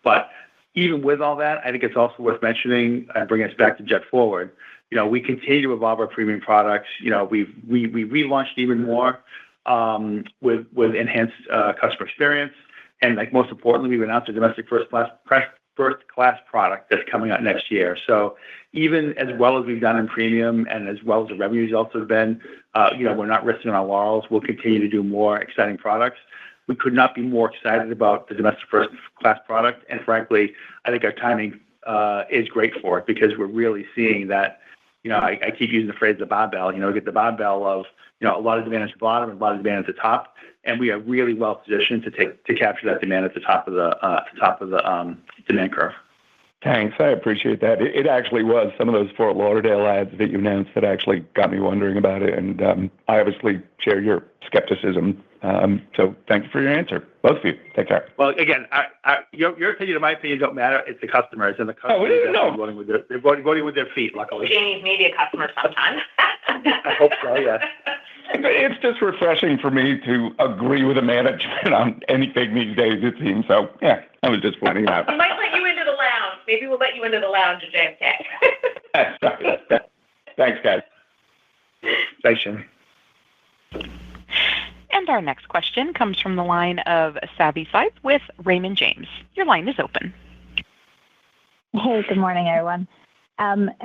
But even with all that, I think it's also worth mentioning and bringing us back to JetForward. We continue to evolve our premium products. We relaunched even more with enhanced customer experience, and most importantly, we've announced a domestic first class product that's coming out next year. So even as well as we've done in premium and as well as the revenue results have been, we're not resting on our laurels. We'll continue to do more exciting products. We could not be more excited about the domestic first class product. And frankly, I think our timing is great for it because we're really seeing that, I keep using the phrase the barbell, get the barbell of, a lot of demand at the bottom and a lot of demand at the top. And we are really well positioned to capture that demand at the top of the demand curve. Thanks. I appreciate that. It actually was some of those Fort Lauderdale ads that you announced that actually got me wondering about it. And I obviously share your skepticism So thank you for your answer. Both of you. Take care. Well, again, your opinion and my opinion don't matter. It's the customers, and the customers are voting with their feet, luckily. Jamie's maybe a customer sometimes. I hope so, yes. It's just refreshing for me to agree with the management on anything these days, it seems. So, yeah, I was just pointing out. We might let you into the lounge. Maybe we'll let you into the lounge at JFK. That's right. Thanks, guys. Thanks, Jimmy. And our next question comes from the line of Savi Syth with Raymond James. Your line is open. Hey, good morning, everyone.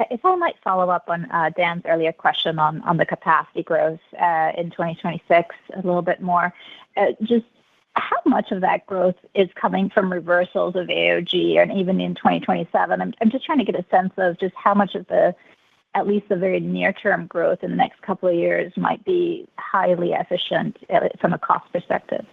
If I might follow up on Dan's earlier question on the capacity growth in 2026 a little bit more, just how much of that growth is coming from reversals of AOG and even in 2027? I'm just trying to get a sense of just how much of at least the very near-term growth in the next couple of years might be highly efficient from a cost perspective.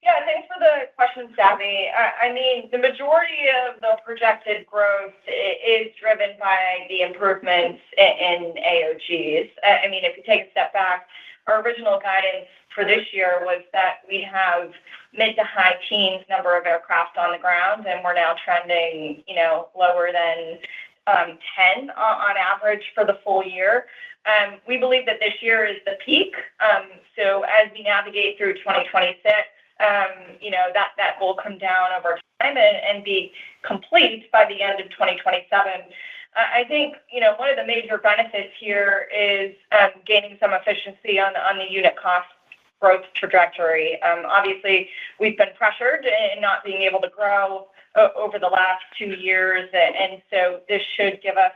Yeah, thanks for the question, Savi. I mean, the majority of the projected growth is driven by the improvements in AOGs. I mean, if you take a step back, our original guidance for this year was that we have mid to high teens number of aircraft on the ground, and we're now trending, lower than 10 on average for the full year. We believe that this year is the peak. So as we navigate through 2026, that will come down over time and be complete by the end of 2027. I think, one of the major benefits here is gaining some efficiency on the unit cost growth trajectory. Obviously, we've been pressured in not being able to grow over the last 2 years, and so this should give us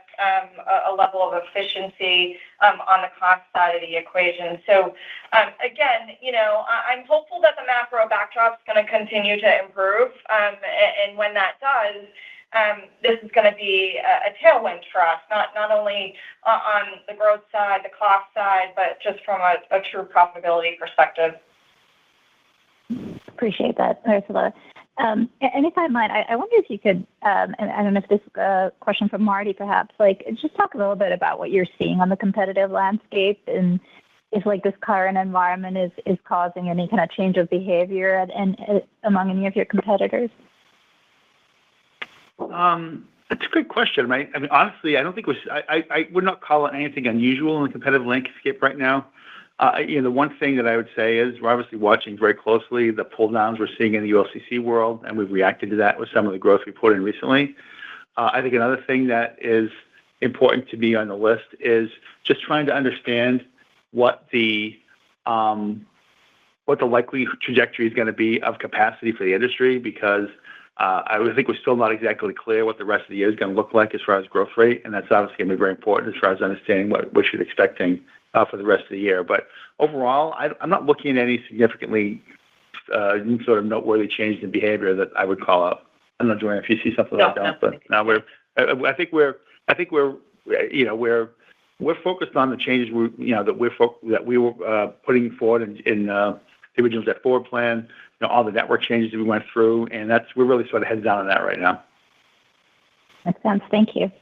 a level of efficiency on the cost side of the equation. So again, I'm hopeful that the macro backdrop is going to continue to improve, and when that does, this is going to be a tailwind for us, not only on the growth side, the cost side, but just from a true profitability perspective. Appreciate that, Ursula. And if I might, I wonder if you could, and I don't know if this is a question for Marty, perhaps, just talk a little bit about what you're seeing on the competitive landscape and if this current environment is causing any kind of change of behavior and among any of your competitors. That's a good question, right? I mean, honestly, I don't think I would not call it anything unusual in the competitive landscape right now. The one thing that I would say is we're obviously watching very closely the pull downs we're seeing in the ULCC world, and we've reacted to that with some of the growth we put in recently. I think another thing that is important to be on the list is just trying to understand what the likely trajectory is going to be of capacity for the industry, because I would think we're still not exactly clear what the rest of the year is going to look like as far as growth rate, and that's obviously going to be very important as far as understanding what we should be expecting for the rest of the year. But overall, I'm not looking at any significantly sort of noteworthy change in behavior that I would call out. I don't know, Joanna, if you see something like that, but now I think we're focused on the changes that we were putting forward in the original Jet Forward plan, all the network changes that we went through, and we're really sort of heads down on that right now. Makes sense. Thank you.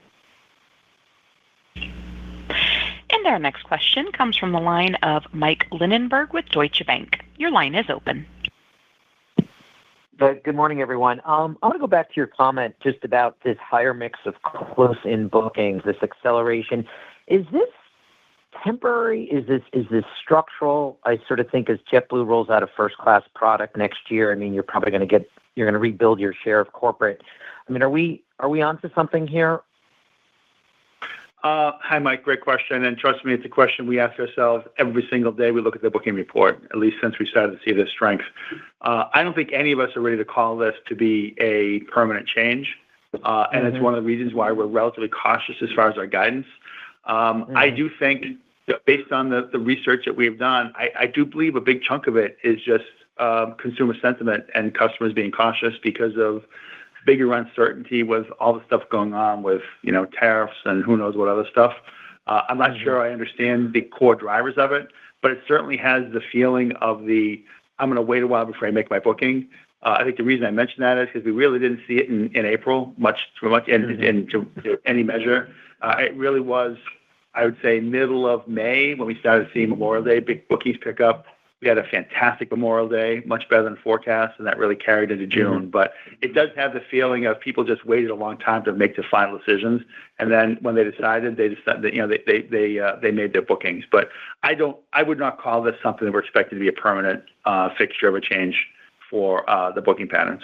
And our next question comes from the line of Mike Linenberg with Deutsche Bank. Your line is open. Good morning, everyone. I want to go back to your comment just about this higher mix of close-in bookings, this acceleration. Is this temporary? Is this structural? I sort of think as JetBlue rolls out a first-class product next year, I mean, you're probably going to rebuild your share of corporate. I mean, are we onto something here? Hi, Mike. Great question. And trust me, it's a question we ask ourselves every single day we look at the booking report, at least since we started to see this strength. I don't think any of us are ready to call this to be a permanent change. And it's one of the reasons why we're relatively cautious as far as our guidance. I do think that based on the research that we've done, I do believe a big chunk of it is just consumer sentiment and customers being cautious because of bigger uncertainty with all the stuff going on with, tariffs and who knows what other stuff. I'm not sure I understand the core drivers of it, but it certainly has the feeling of I'm going to wait a while before I make my booking. I think the reason I mentioned that is because we really didn't see it in April much in any measure. It really was, I would say, middle of May when we started seeing Memorial Day big bookings pick up. We had a fantastic Memorial Day, much better than forecast, and that really carried into June. But it does have the feeling of people just waited a long time to make their final decisions, and then when they decided, they made their bookings. But I would not call this something that we're expecting to be a permanent fixture of a change for the booking patterns.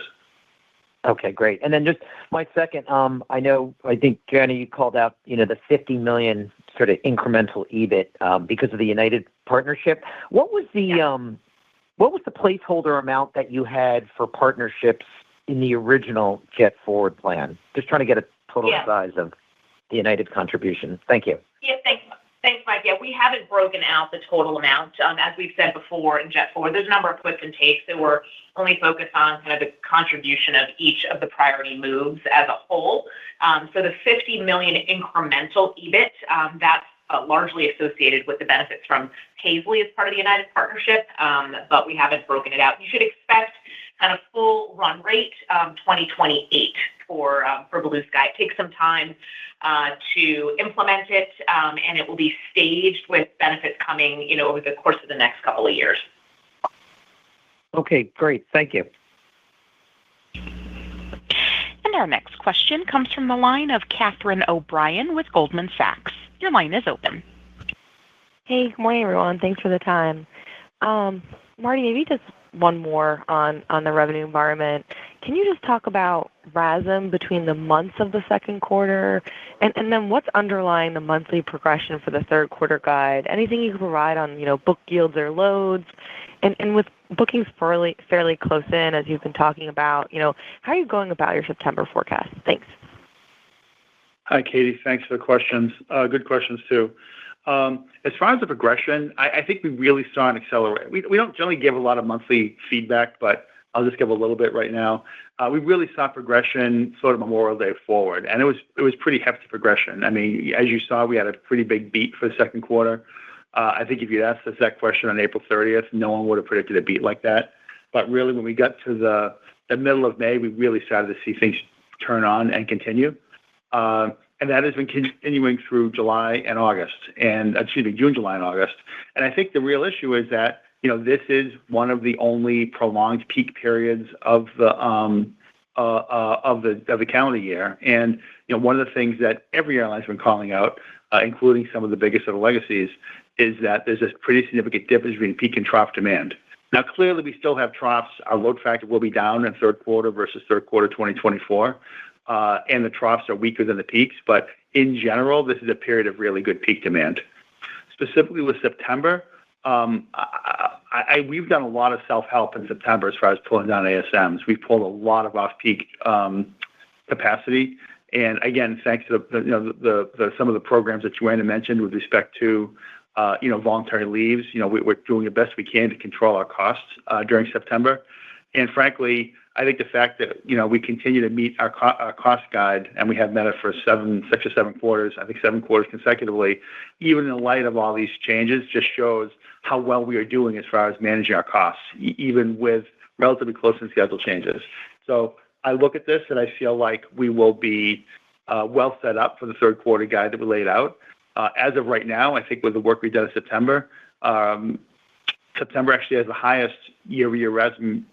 Okay, great. And then just my second, I think, Jenny, you called out, the $50 million sort of incremental EBIT because of the United partnership. What was the placeholder amount that you had for partnerships in the original Jet Forward plan? Just trying to get a total size of the United contribution. Thank you. Yeah, thanks, Mike. Yeah, we haven't broken out the total amount. As we've said before in Jet Forward, there's a number of puts and takes, so we're only focused on kind of the contribution of each of the priority moves as a whole. So the $50 million incremental EBIT, that's largely associated with the benefits from Paisley as part of the United partnership, but we haven't broken it out. You should expect kind of full run rate 2028 for Blue Sky. It takes some time to implement it, and it will be staged with benefits coming, over the course of the next couple of years. Okay, great. Thank you. And our next question comes from the line of Catherine O'Brien with Goldman Sachs. Your line is open. Hey, good morning, everyone. Thanks for the time. Marty, maybe just one more on the revenue environment. Can you just talk about RASM between the months of the second quarter, and then what's underlying the monthly progression for the third quarter guide? Anything you can provide on, book yields or loads? And with bookings fairly close in, as you've been talking about, how are you going about your September forecast? Thanks. Hi, Katie. Thanks for the questions. Good questions, too. As far as the progression, I think we really saw an accelerate. We don't generally give a lot of monthly feedback, but I'll just give a little bit right now. We really saw progression sort of Memorial Day forward, and it was pretty hefty progression. I mean, as you saw, we had a pretty big beat for the second quarter. I think if you'd asked us that question on April 30th, no one would have predicted a beat like that. But really, when we got to the middle of May, we really started to see things turn on and continue. And that has been continuing through July and August, June, July, and August. And I think the real issue is that, this is one of the only prolonged peak periods of the calendar year. And, one of the things that every airline's been calling out, including some of the biggest of the legacies, is that there's a pretty significant difference between peak and trough demand. Now, clearly, we still have troughs. Our load factor will be down in third quarter versus third quarter 2024. And the troughs are weaker than the peaks. But in general, this is a period of really good peak demand. Specifically with September, we've done a lot of self-help in September as far as pulling down ASMs. We've pulled a lot of off-peak capacity. And again, thanks to some of the programs that Joanna mentioned with respect to voluntary leaves, we're doing the best we can to control our costs during September. And frankly, I think the fact that, we continue to meet our cost guide, and we have met it for 6 or 7 quarters, I think 7 quarters consecutively, even in light of all these changes, just shows how well we are doing as far as managing our costs, even with relatively close in schedule changes. So I look at this and I feel like we will be well set up for the third quarter guide that we laid out. As of right now, I think with the work we've done in September, September actually has the highest year-over-year RASM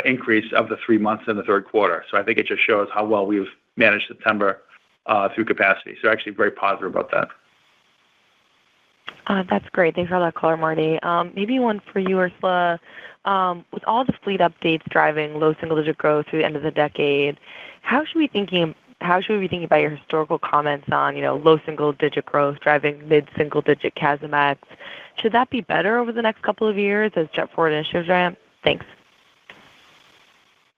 increase of the 3 months in the third quarter. So I think it just shows how well we've managed September through capacity. So actually very positive about that. That's great. Thanks for all that color, Marty. Maybe one for you, Ursula. With all the fleet updates driving low single-digit growth through the end of the decade, how should we be thinking about your historical comments on, low single-digit growth driving mid-single-digit CASM-ex? Should that be better over the next couple of years as Jet Forward initiatives ramp? Thanks.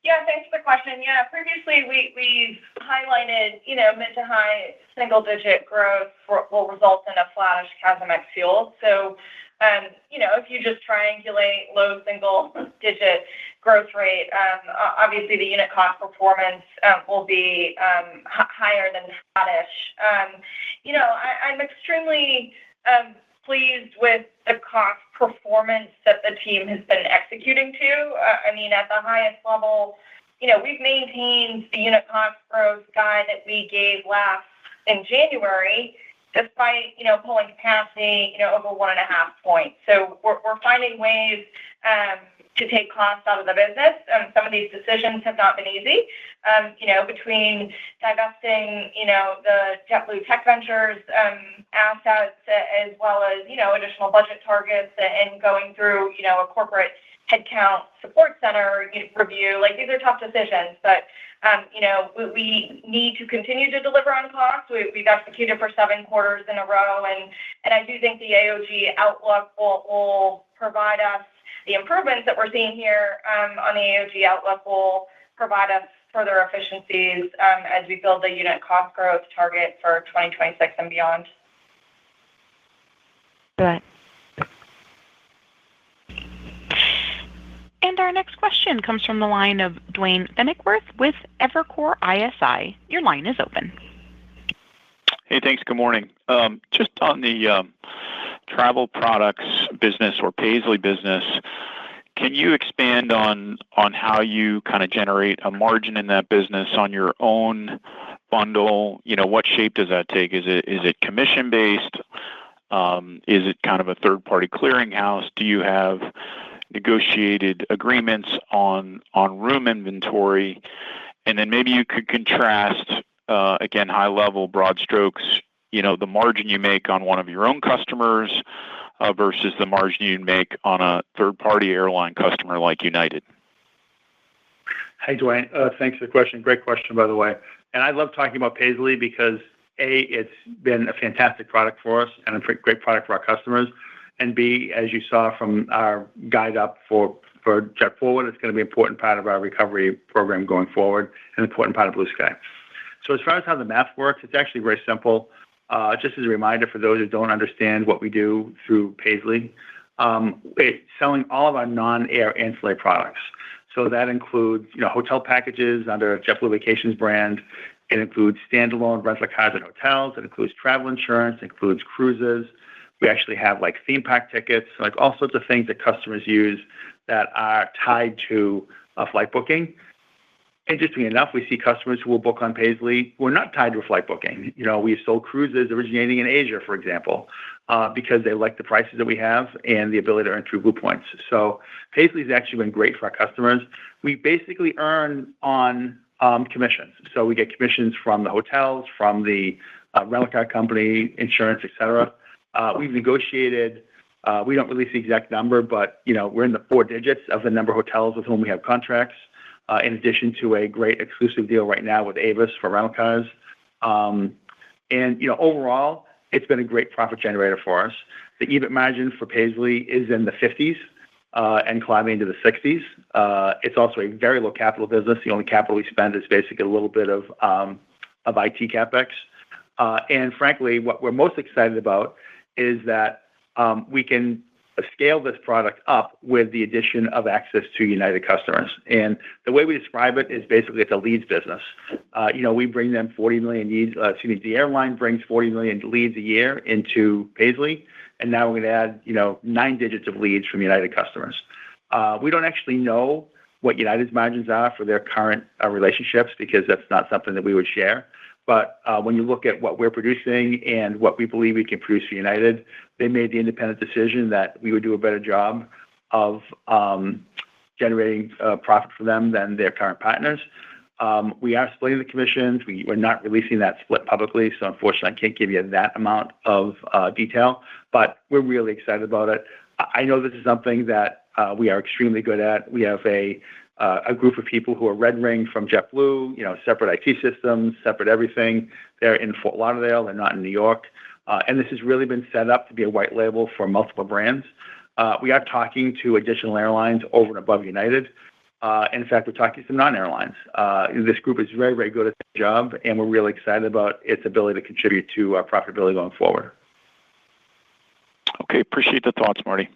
Yeah, thanks for the question. Yeah, previously we've highlighted, mid to high single-digit growth will result in a flattish CASM-ex fuel. So, if you just triangulate low single-digit growth rate, obviously the unit cost performance will be higher than flattish. I'm extremely pleased with the cost performance that the team has been executing to. At the highest level, we've maintained the unit cost growth guide that we gave last in January, despite, pulling capacity, over 1.5 points. So we're finding ways to take costs out of the business. Some of these decisions have not been easy, between divesting, the JetBlue Tech Ventures assets, as well as, additional budget targets and going through, a corporate headcount support center review. Like, these are tough decisions, but, we need to continue to deliver on costs. We've executed for 7 quarters in a row, and I do think the AOG outlook will provide us the improvements that we're seeing here on the AOG outlook will provide us further efficiencies as we build the unit cost growth target for 2026 and beyond. Right. And our next question comes from the line of Duane Pfennigwerth with Evercore ISI. Your line is open. Hey, thanks. Good morning. Just on the travel products business or Paisley business, can you expand on how you kind of generate a margin in that business on your own bundle? What shape does that take? Is it commission based? Is it kind of a third-party clearinghouse? Do you have negotiated agreements on room inventory? And then maybe you could contrast, again, high level, broad strokes, the margin you make on one of your own customers versus the margin you make on a third-party airline customer like United. Hey, Duane. Thanks for the question. Great question, by the way. And I love talking about Paisley because, A, it's been a fantastic product for us and a great product for our customers. And B, as you saw from our guide up for JetForward, it's going to be an important part of our recovery program going forward, an important part of Blue Sky. So as far as how the math works, it's actually very simple. Just as a reminder for those who don't understand what we do through Paisley, it's selling all of our non-air ancillary products. So that includes, hotel packages under JetBlue Vacations brand. It includes standalone rental cars and hotels. It includes travel insurance. It includes cruises. We actually have like theme park tickets, like all sorts of things that customers use that are tied to a flight booking. Interestingly enough, we see customers who will book on Paisley who are not tied to a flight booking. We've sold cruises originating in Asia, for example, because they like the prices that we have and the ability to earn True Blue points. So Paisley's actually been great for our customers. We basically earn on commissions. So we get commissions from the hotels, from the rental car company, insurance, et cetera. We've negotiated, we don't release the exact number, but we're in the 4 digits of the number of hotels with whom we have contracts, in addition to a great exclusive deal right now with Avis for rental cars. And overall, it's been a great profit generator for us. The EBIT margin for Paisley is in the 50s and climbing into the 60s. It's also a very low capital business. The only capital we spend is basically a little bit of IT capex. And frankly, what we're most excited about is that we can scale this product up with the addition of access to United customers. And the way we describe it is basically it's a leads business. We bring them 40 million leads. The airline brings 40 million leads a year into Paisley, and now we're going to add 9 digits of leads from United customers. We don't actually know what United's margins are for their current relationships because that's not something that we would share. But when you look at what we're producing and what we believe we can produce for United, they made the independent decision that we would do a better job of generating profit for them than their current partners. We are splitting the commissions. We're not releasing that split publicly, so unfortunately I can't give you that amount of detail, but we're really excited about it. I know this is something that we are extremely good at. We have a group of people who are red ring from JetBlue, separate IT systems, separate everything. They're in Fort Lauderdale. They're not in New York. And this has really been set up to be a white label for multiple brands. We are talking to additional airlines over and above United. In fact, we're talking to some non-airlines. This group is very, very good at the job, and we're really excited about its ability to contribute to our profitability going forward. Okay, appreciate the thoughts, Marty.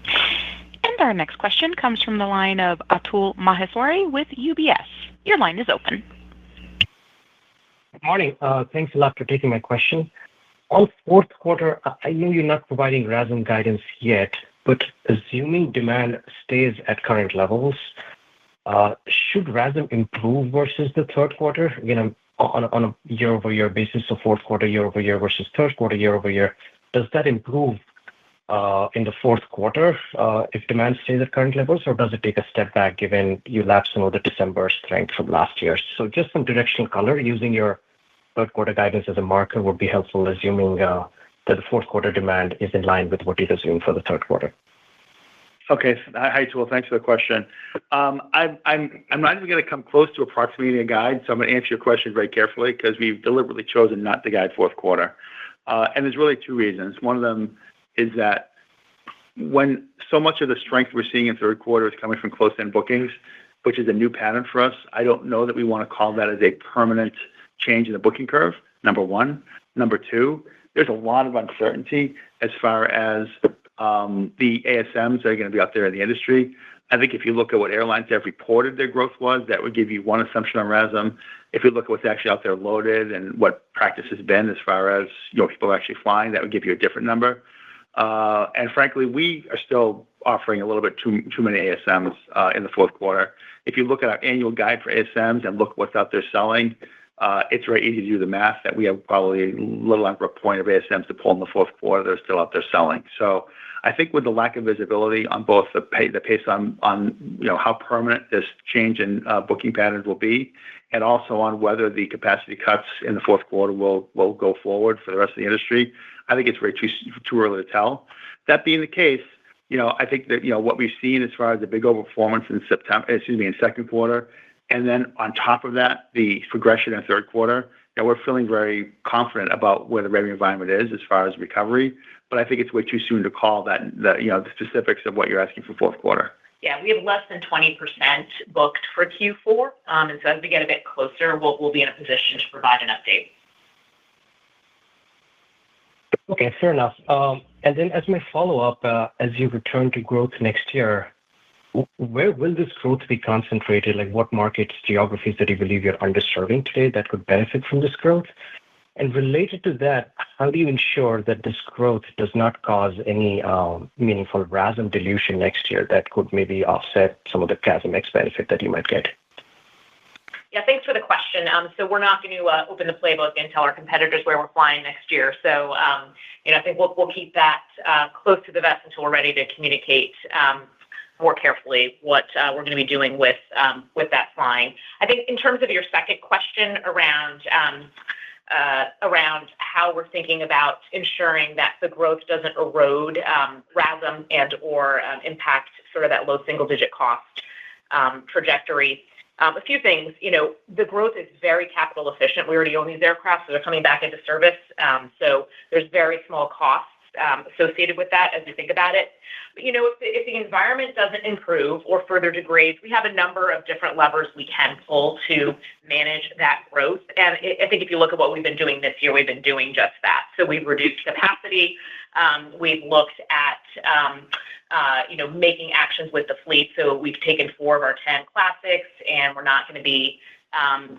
And our next question comes from the line of Atul Maheswari with UBS. Your line is open. Good morning. Thanks a lot for taking my question. On fourth quarter, I know you're not providing RASM guidance yet, but assuming demand stays at current levels, should RASM improve versus the third quarter? Again, I'm on a year-over-year basis, so fourth quarter year-over-year versus third quarter year-over-year, does that improve in the fourth quarter if demand stays at current levels, or does it take a step back given you lapse some of the December strength from last year? So just some directional color using your third quarter guidance as a marker would be helpful, assuming that the fourth quarter demand is in line with what you'd assume for the third quarter. Okay. Hi, Atul. Thanks for the question. I'm not even going to come close to approximating a guide, so I'm going to answer your question very carefully because we've deliberately chosen not to guide fourth quarter. And there's really two reasons. One of them is that when so much of the strength we're seeing in third quarter is coming from close-in bookings, which is a new pattern for us, I don't know that we want to call that as a permanent change in the booking curve, number one. Number two, there's a lot of uncertainty as far as the ASMs that are going to be out there in the industry. I think if you look at what airlines have reported their growth was, that would give you one assumption on RASM. If you look at what's actually out there loaded and what practice has been as far as people actually flying, that would give you a different number. And frankly, we are still offering a little bit too many ASMs in the fourth quarter. If you look at our annual guide for ASMs and look what's out there selling, it's very easy to do the math that we have probably a little under a point of ASMs to pull in the fourth quarter that are still out there selling. So I think with the lack of visibility on both the pace on how permanent this change in booking patterns will be, and also on whether the capacity cuts in the fourth quarter will go forward for the rest of the industry, I think it's too early to tell. That being the case, I think that what we've seen as far as the big overperformance in second quarter, and then on top of that, the progression in third quarter, we're feeling very confident about where the revenue environment is as far as recovery. But I think it's way too soon to call the specifics of what you're asking for fourth quarter. Yeah, we have less than 20% booked for Q4, and so as we get a bit closer, we'll be in a position to provide an update. Okay, fair enough. And then as my follow-up, as you return to growth next year, where will this growth be concentrated? Like what markets, geographies that you believe you're underserving today that could benefit from this growth? And related to that, how do you ensure that this growth does not cause any meaningful RASM dilution next year that could maybe offset some of the CASM-ex benefit that you might get? Yeah, thanks for the question. So we're not going to open the playbook and tell our competitors where we're flying next year. So, I think we'll keep that close to the vest until we're ready to communicate more carefully what we're going to be doing with that flying. I think in terms of your second question around how we're thinking about ensuring that the growth doesn't erode RASM and or impact sort of that low single-digit cost trajectory. A few things, the growth is very capital efficient. We already own these aircraft, so they're coming back into service. So there's very small costs associated with that as we think about it. But, if the environment doesn't improve or further degrades, we have a number of different levers we can pull to manage that growth. And I think if you look at what we've been doing this year, we've been doing just that. So we've reduced capacity. We've looked at, making actions with the fleet. So we've taken 4 of our 10 classics, and we're not going to be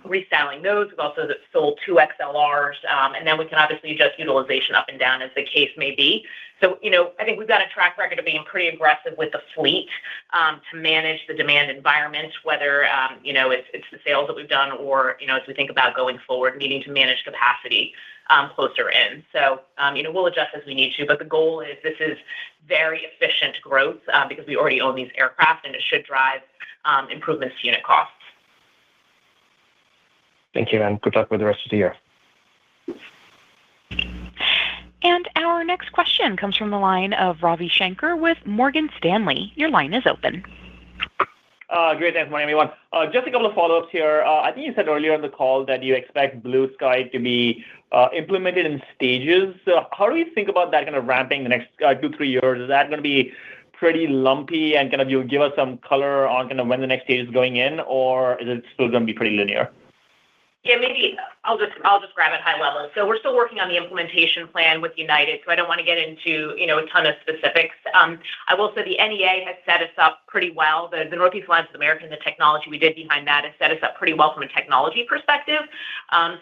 restyling those. We've also sold 2 XLRs, and then we can obviously adjust utilization up and down as the case may be. So, I think we've got a track record of being pretty aggressive with the fleet to manage the demand environment, whether, it's the sales that we've done or, as we think about going forward, needing to manage capacity closer in. So, we'll adjust as we need to, but the goal is this is very efficient growth because we already own these aircraft, and it should drive improvements to unit costs. Thank you, and good luck with the rest of the year. And our next question comes from the line of Ravi Shanker with Morgan Stanley. Your line is open. Great. Thanks, morning, everyone. Just a couple of follow-ups here. I think you said earlier in the call that you expect Blue Sky to be implemented in stages. How do you think about that kind of ramping the next 2-3 years? Is that going to be pretty lumpy, and kind of you'll give us some color on kind of when the next stage is going in, or is it still going to be pretty linear? Yeah, maybe I'll just grab it high level. So we're still working on the implementation plan with United, so I don't want to get into a ton of specifics. I will say the NEA has set us up pretty well. The Northeast Alliance of America and the technology we did behind that has set us up pretty well from a technology perspective.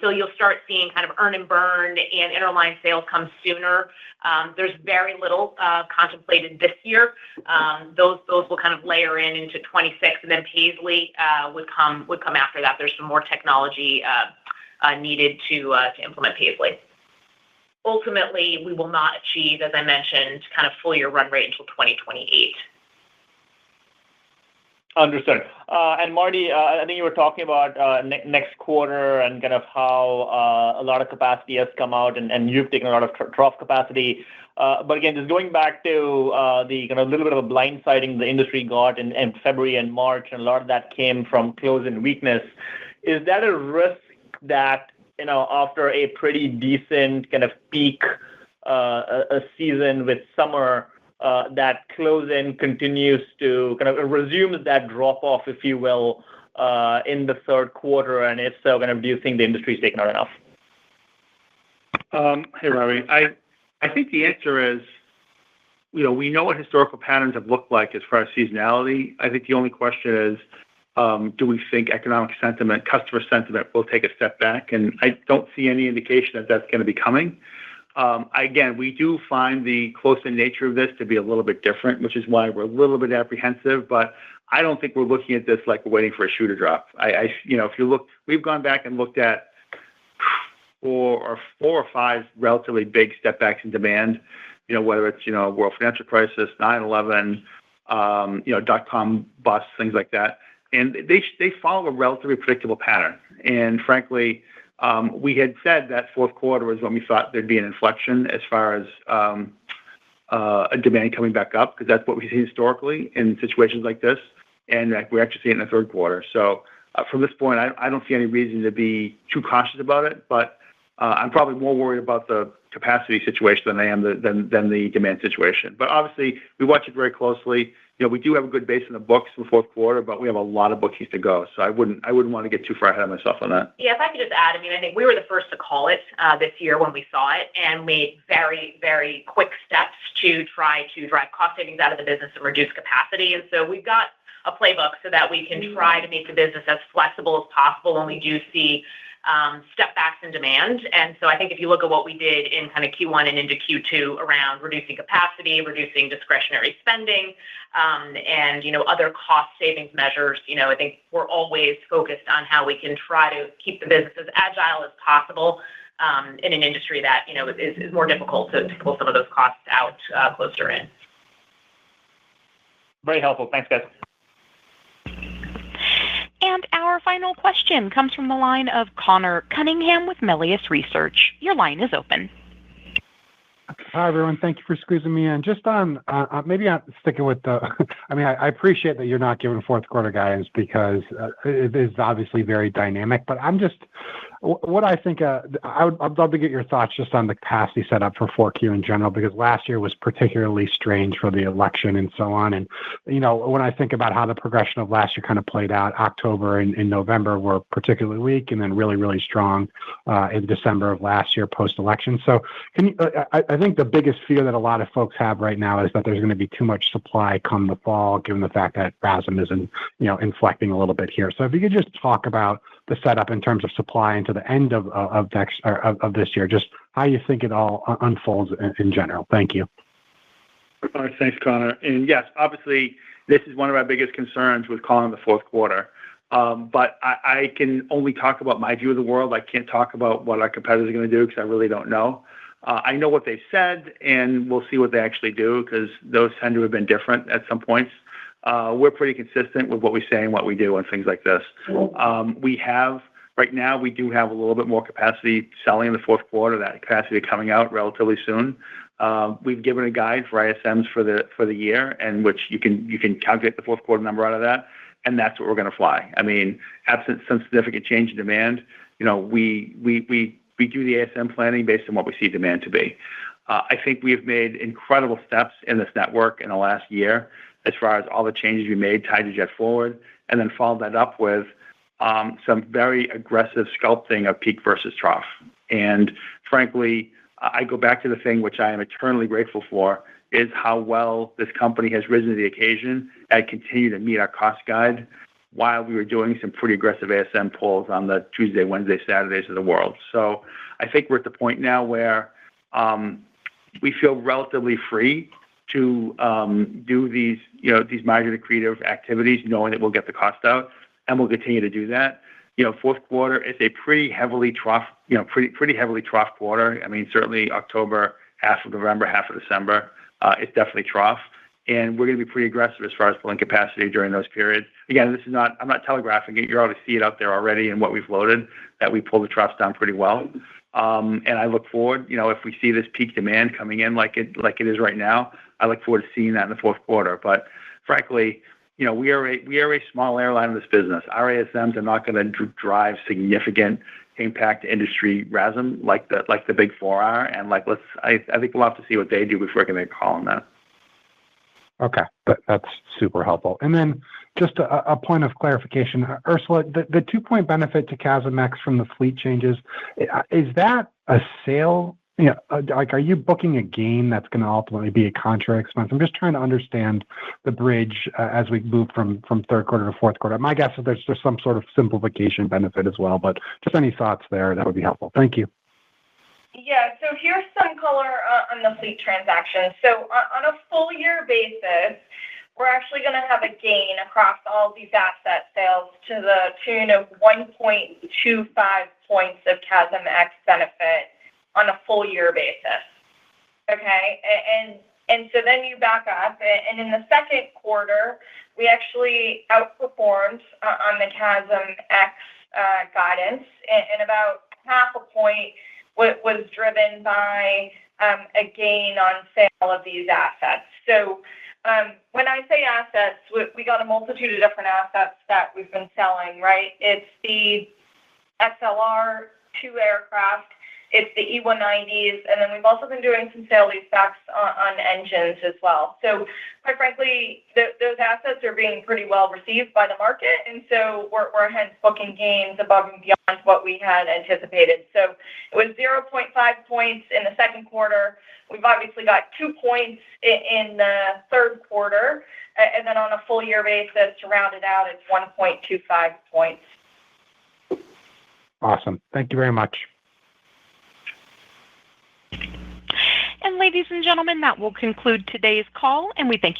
So you'll start seeing kind of earn and burn and interline sales come sooner. There's very little contemplated this year. Those will kind of layer into 26, and then Paisley would come after that. There's some more technology needed to implement Paisley. Ultimately, we will not achieve, as I mentioned, kind of full year run rate until 2028. Understood. And Marty, I think you were talking about next quarter and kind of how a lot of capacity has come out and you've taken a lot of trough capacity. But again, just going back to the kind of little bit of a blindsiding the industry got in February and March, and a lot of that came from close-in weakness. Is that a risk that, after a pretty decent kind of peak a season with summer, that close-in continues to kind of resumes that drop-off, if you will, in the third quarter? And if so, kind of do you think the industry's taken out enough? Hey, Ravi. I think the answer is, we know what historical patterns have looked like as far as seasonality. I think the only question is, do we think economic sentiment, customer sentiment will take a step back? And I don't see any indication that that's going to be coming. Again, we do find the close-in nature of this to be a little bit different, which is why we're a little bit apprehensive. But I don't think we're looking at this like we're waiting for a shoe to drop. If you look, we've gone back and looked at four or five relatively big step backs in demand. Whether it's world financial crisis, 9/11, .com bust, things like that. And they follow a relatively predictable pattern. And frankly, we had said that fourth quarter was when we thought there'd be an inflection as far as a demand coming back up, because that's what we see historically in situations like this. And we actually see it in the third quarter. So from this point, I don't see any reason to be too cautious about it. But I'm probably more worried about the capacity situation than I am than the demand situation. But obviously, we watch it very closely. We do have a good base in the books for the fourth quarter, but we have a lot of bookings to go. So I wouldn't want to get too far ahead of myself on that. Yeah, if I could just add, I think we were the first to call it this year when we saw it, and made very, very quick steps to try to drive cost savings out of the business and reduce capacity. And so we've got a playbook so that we can try to make the business as flexible as possible when we do see step backs in demand. And so I think if you look at what we did in kind of Q1 and into Q2 around reducing capacity, reducing discretionary spending, and other cost savings measures, I think we're always focused on how we can try to keep the business as agile as possible in an industry that is more difficult to pull some of those costs out closer in. Very helpful. Thanks, guys. And our final question comes from the line of Connor Cunningham with Melius Research. Your line is open. Hi, everyone. Thank you for squeezing me in. Just on, maybe I'm sticking with the, I appreciate that you're not giving fourth quarter guidance because it is obviously very dynamic, but I'm just, what I think, I'd love to get your thoughts just on the capacity setup for 4Q in general, because last year was particularly strange for the election and so on. And, when I think about how the progression of last year kind of played out, October and November were particularly weak and then really, really strong in December of last year post-election. So I think the biggest fear that a lot of folks have right now is that there's going to be too much supply come the fall, given the fact that RASM isn't, inflecting a little bit here. So if you could just talk about the setup in terms of supply into the end of this year, just how you think it all unfolds in general. Thank you. All right, thanks, Connor. And yes, obviously, this is one of our biggest concerns with calling the fourth quarter. But I can only talk about my view of the world. I can't talk about what our competitors are going to do because I really don't know. I know what they've said, and we'll see what they actually do, because those tend to have been different at some points. We're pretty consistent with what we say and what we do and things like this. Right now, we do have a little bit more capacity selling in the fourth quarter, that capacity coming out relatively soon. We've given a guide for ISMs for the year, and which you can calculate the fourth quarter number out of that, and that's what we're going to fly. Absent some significant change in demand, we do the ASM planning based on what we see demand to be. I think we have made incredible steps in this network in the last year as far as all the changes we made tied to JetForward, and then followed that up with some very aggressive sculpting of peak versus trough. And frankly, I go back to the thing which I am eternally grateful for, is how well this company has risen to the occasion and continue to meet our cost guide while we were doing some pretty aggressive ASM pulls on the Tuesday, Wednesday, Saturdays of the world. So I think we're at the point now where we feel relatively free to do these margin accretive activities, knowing that we'll get the cost out, and we'll continue to do that. fourth quarter is a pretty heavily trough quarter. I mean, certainly October, half of November, half of December, it's definitely trough. And we're going to be pretty aggressive as far as pulling capacity during those periods. Again, I'm not telegraphing it. You already see it out there already in what we've loaded, that we pull the troughs down pretty well. And I look forward, if we see this peak demand coming in like it is right now, I look forward to seeing that in the fourth quarter. But frankly, we are a small airline in this business. Our ASMs are not going to drive significant impact to industry RASM like the big four are. And I think we'll have to see what they do before I can make a call on that. Okay, that's super helpful. And then just a point of clarification, Ursula, the 2-point benefit to CASM-ex from the fleet changes, is that a sale? Are you booking a gain that's going to ultimately be a contra expense? I'm just trying to understand the bridge as we move from third quarter to fourth quarter. My guess is there's just some sort of simplification benefit as well, but just any thoughts there, that would be helpful. Thank you. Yeah, so here's some color on the fleet transaction. So on a full year basis, we're actually going to have a gain across all these asset sales to the tune of 1.25 points of CASM-ex benefit on a full year basis. Okay, and so then you back up, and in the second quarter, we actually outperformed on the CASM-ex guidance, and about half a point was driven by a gain on sale of these assets. So when I say assets, we got a multitude of different assets that we've been selling, right? It's the XLR 2 aircraft, it's the E190s, and then we've also been doing some sale-leasebacks on engines as well. So quite frankly, those assets are being pretty well received by the market, and so we're hence booking gains above and beyond what we had anticipated. So it was 0.5 points in the second quarter. We've obviously got 2 points in the third quarter, and then on a full year basis, to round it out, it's 1.25 points. Awesome. Thank you very much. And ladies and gentlemen, that will conclude today's call, and we thank you